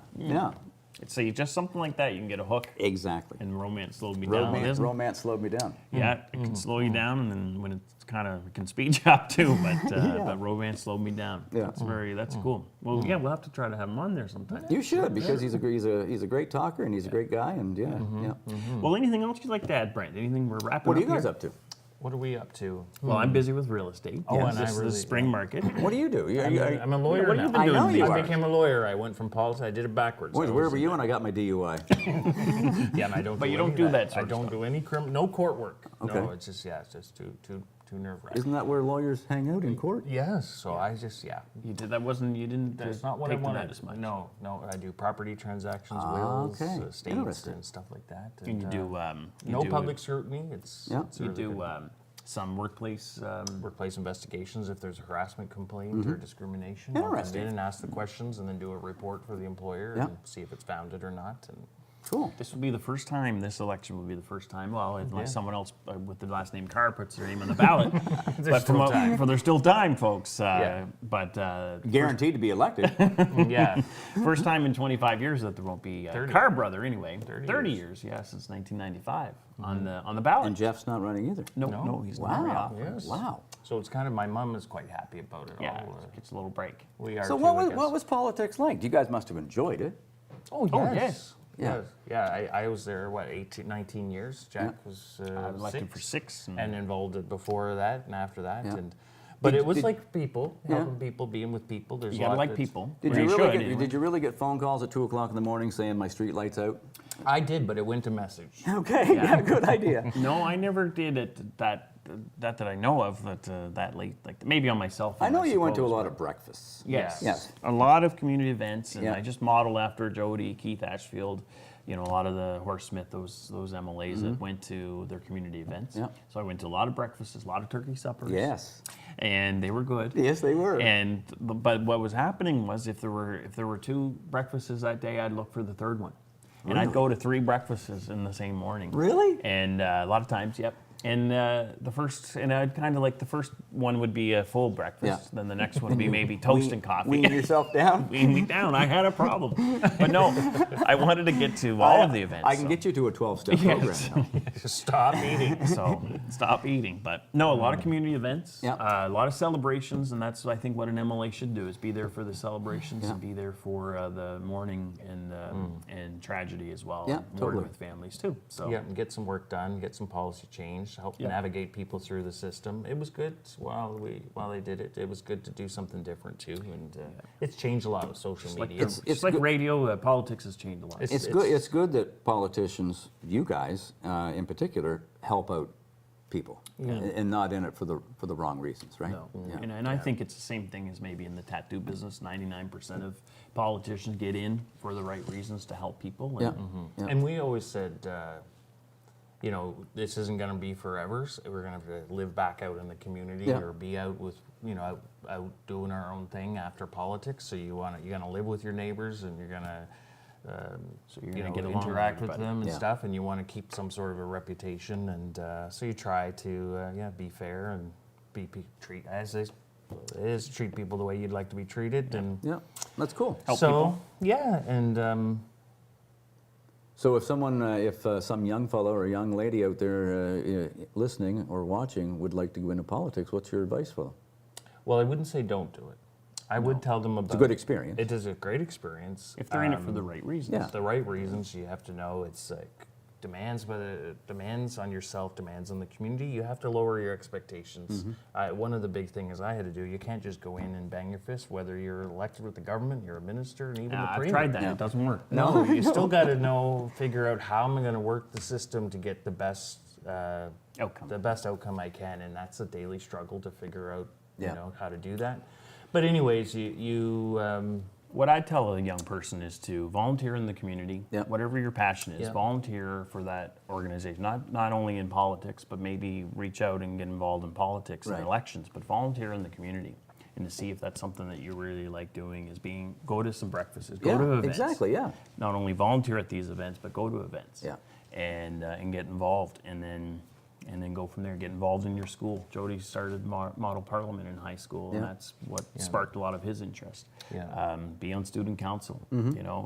So just something like that, you can get a hook. Exactly. And romance slowed me down. Romance slowed me down. Yeah, it can slow you down, and then when it's it can speed you up too. But romance slowed me down. Yeah. That's cool. Well, yeah, we'll have to try to have him on there sometime. You should, because he's a great talker, and he's a great guy, and yeah. Well, anything else you'd like to add, Brent? Anything we're wrapping What are up you guys here? up to? What are we up to? Well, I'm busy with real estate. Oh, and this I is really- the spring market. What do you do? I'm a lawyer what now. have you been I doing know you these are. I became a lawyer. I went from politics. I did it backwards. Where were you when I got my DUI? Yeah, and I don't. But you any don't of do that sort I of don't stuff. do any no court work. Okay. No, it's just too nerve-wracking. Isn't that where lawyers hang out, in court? Yes. So I just You did that wasn't you didn't That's take not what I to wanted. that as much. No, I do property transactions, wills, okay. estates, Interesting. and stuff like that. And you do no public scrutiny. It's Yeah. You really do good. some workplace. Workplace investigations if there's a harassment complaint or discrimination. I'll come Interesting. in and ask the questions and then do a report for the employer Yeah. and see if it's founded or not. And Cool. This will be the first time, this election will be the first time, well, unless someone else with the last name Carr puts their name on the ballot. But there's still time, folks. But Guaranteed to be elected. Yeah. first time in 25 years that there won't be a 30. Carr brother anyway. 30 years, yeah, since 1995 on the ballot. And Jeff's not running either. No, he's not very Wow. often. Yes. Wow. So it's kind of, my mom is quite happy about it Yeah, all. it's a little break. We are So too, what I was, guess. what was politics like? You guys must have enjoyed it. Oh, yes. Oh, yes. Yeah. Yeah, I was there, 19 years. Jack was Elected 6. for 6. And involved it before that and after that. Yeah. But Did- it was did- like people, Yeah. helping people, being with people. There's You a gotta lot like that's- people. Did Or you, should, really get, anyway. did you really get phone calls at 2 o'clock in the morning saying my street light's out? I did, but it went to message. Okay, yeah, good idea. No, I never did it that I know of that late. Like maybe on my cell phone. I know you went to a suppose, lot but- of breakfasts. Yes. Yes. A lot of community events, and Yeah. I just model after Jody, Keith Ashfield, a lot of the Horse Smith, those MLAs that went to their community events. Yeah. So I went to a lot of breakfasts, a lot of turkey suppers. Yes. And they were good. Yes, they were. But what was happening was if there were 2 breakfasts that day, I'd look for the third one. And I'd go to 3 breakfasts in the same morning. Really? And a lot of times, yep. And I'd kind of like the first one would be a full breakfast. Yeah. Then the next one would be maybe toast and coffee. Wean yourself down. Wean me down. I had a problem. But no, I wanted to get to all of the events. I can get you to a 12-step Yes. program. Just stop eating. So stop eating. But no, a lot of community events, Yeah. a lot of celebrations, and that's I think what an MLA should do is be there for the celebrations Yeah. and be there for the mourning and tragedy as well. Yeah, and mourning totally. with families too. So Yeah, and get some work done, get some policy change, help Yeah. navigate people through the system. It was good while they did it. It was good to do something different too, and it's changed a lot with social media. it's like good. radio. Politics has changed a lot. It's- It's good that politicians, you guys in particular, help out people and not in it for the wrong reasons, right? No. Yeah. And I think it's the same thing as maybe in the tattoo business. 99% of politicians get in for the right reasons to help people. Yeah. And Yeah. And we always said, this isn't going to be forever. So we're going to have to live back out in the community Yeah. or be out with, out doing our own thing after politics. So you're going to live with your neighbors and you're going to, So you're gonna get along with interact with everybody. them and Yeah. stuff, and you want to keep some sort of a reputation, and so you try to, be fair and treat people the way you'd like to be treated, and Yeah, that's cool. Help so people. yeah, and So if someone, if some young fellow or young lady out there listening or watching would like to go into politics, what's your advice for them? well, I wouldn't say don't do it. I would tell them about. It's a good experience. It is a great experience if they're in it for the right reasons. yeah. the right reasons. You have to know it's like demands on yourself, demands on the community. You have to lower your expectations. One of the big things I had to do, you can't just go in and bang your fist, whether you're elected with the government, you're a minister, and even the I've premier. tried that. Yeah. It doesn't work. No, you still got to figure out how am I going to work the system to get the best Outcome. the best outcome I can, and that's a daily struggle to figure out, Yeah. how to do that. But anyways, you What I tell a young person is to volunteer in the community, Yeah. whatever your passion is, Yeah. volunteer for that organization. Not only in politics, but maybe reach out and get involved in politics Right. and elections, but volunteer in the community. And to see if that's something that you really like doing is go to some breakfasts, go Yeah, to events. exactly, yeah. Not only volunteer at these events, but go to events. Yeah. And get involved, and then go from there. Get involved in your school. Jody started model parliament in high school, and Yeah. that's what sparked a lot of his interest. Yeah. Be on student council.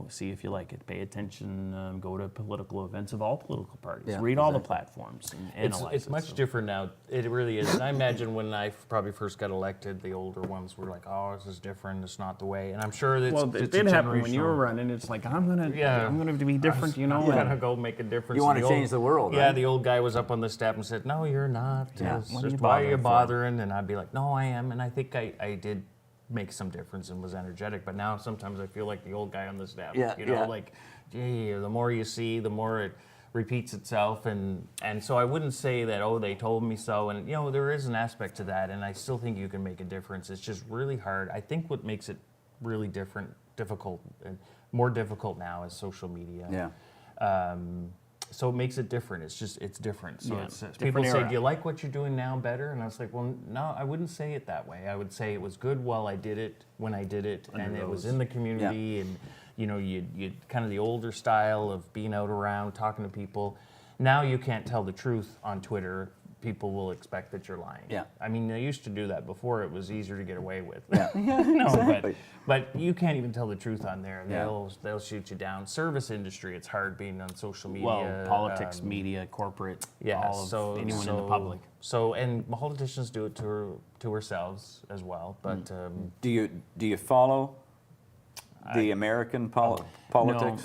See if you like it. Pay attention. Go to political events of all political parties. Yeah, Read all the platforms and analyze it's it. much different now. It really is. And I imagine when I probably first got elected, the older ones were like, "Oh, this is different. It's not the way." And I'm sure that Well, it did happen when you were running. It's like I'm gonna be different. I'm and- gonna go make a difference. You wanna The old- change the world, Yeah, right? the old guy was up on the step and said, "No, you're not. Yeah. It's What are just, you why are you bothering for?" bothering?" And I'd be like, "No, I am." And I think I did make some difference and was energetic. But now sometimes I feel like the old guy on the step. Yeah, yeah. Like, gee, the more you see, the more it repeats itself. And so I wouldn't say that, oh, they told me so. And, there is an aspect to that. And I still think you can make a difference. It's just really hard. I think what makes it really difficult, and more difficult now is social media. Yeah. So it makes it different. It's different. So Yeah, it's different people say, era. "Do you like what you're doing now better?" And I was like, "Well, no, I wouldn't say it that way. I would say it was good while I did it, when I did it, and it was in the community, and you kind of the older style of being out around talking to people. Now you can't tell the truth on Twitter. People will expect that you're lying. Yeah. I mean, they used to do that before. It was easier to get away with. Yeah. No, but you can't even tell the truth on there. Yeah. They'll shoot you down. Service industry, it's hard being on social media. Well, politics, media, corporate, all of anyone in the public. So, and politicians do it to ourselves as well. But Do you follow the American politics?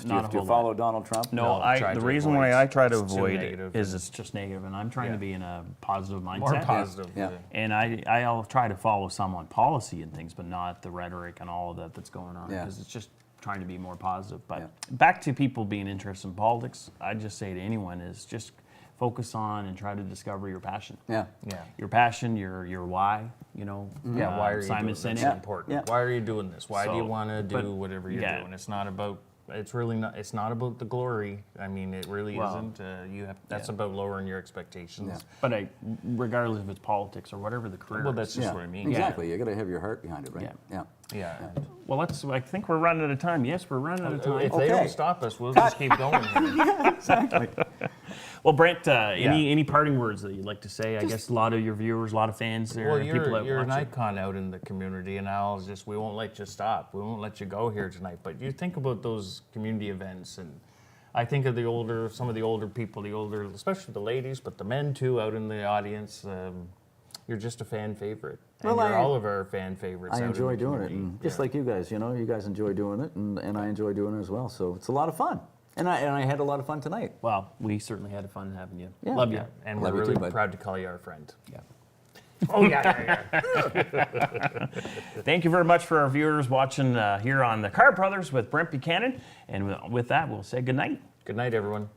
not a do you whole follow lot. Donald Trump? No, try the to reason avoid why I try to it's too avoid it negative is and- it's just negative, and I'm trying to be in a positive mindset. more positive. Yeah. And I'll try to follow some on policy and things, but not the rhetoric and all of that that's going on, Yeah. because it's just trying to be more positive. But Yeah. back to people being interested in politics, I just say to anyone is just focus on and try to discover your passion. Yeah. Yeah. Your passion, your why, Yeah, why are you Simon doing this? Sinek. It's Yeah. important. Yeah. Why are you doing this? Why do you So, want to but- do whatever you're yeah. doing? It's not about. It's really not. It's not about the glory. I mean, it really Well, isn't. That's about lowering your expectations. Yeah. But regardless if it's politics or whatever the career Well, is. that's just Yeah. what I mean. Exactly. You got to have your heart behind it, right? Yeah. Yeah. Yeah. Well, I think we're running out of time. Yes, we're running out of time. If they Okay. don't stop us, we'll just keep going. Here. Exactly. Well, Brent, any parting words that you'd like to say? I guess a lot of your viewers, a lot of fans there, Well, people that you're an watch it. icon out in the community, and we won't let you stop. We won't let you go here tonight. But you think about those community events, and I think of some of the older people, especially the ladies, but the men too, out in the audience. You're just a fan favorite. And Well, you're I- all of our fan favorites. I out in enjoy the doing it, community. and just like you guys, you guys enjoy doing it, and I enjoy doing it as well. So it's a lot of fun, and I had a lot of fun tonight. Well, we certainly had fun having you. Yeah. Love you. Yeah, and Love we're you really too, bud. proud to call you our friend. Yeah. Oh yeah. Thank you very much for our viewers watching here on the Carr Brothers with Brent Buchanan. And with that, we'll say good night. Good night, everyone.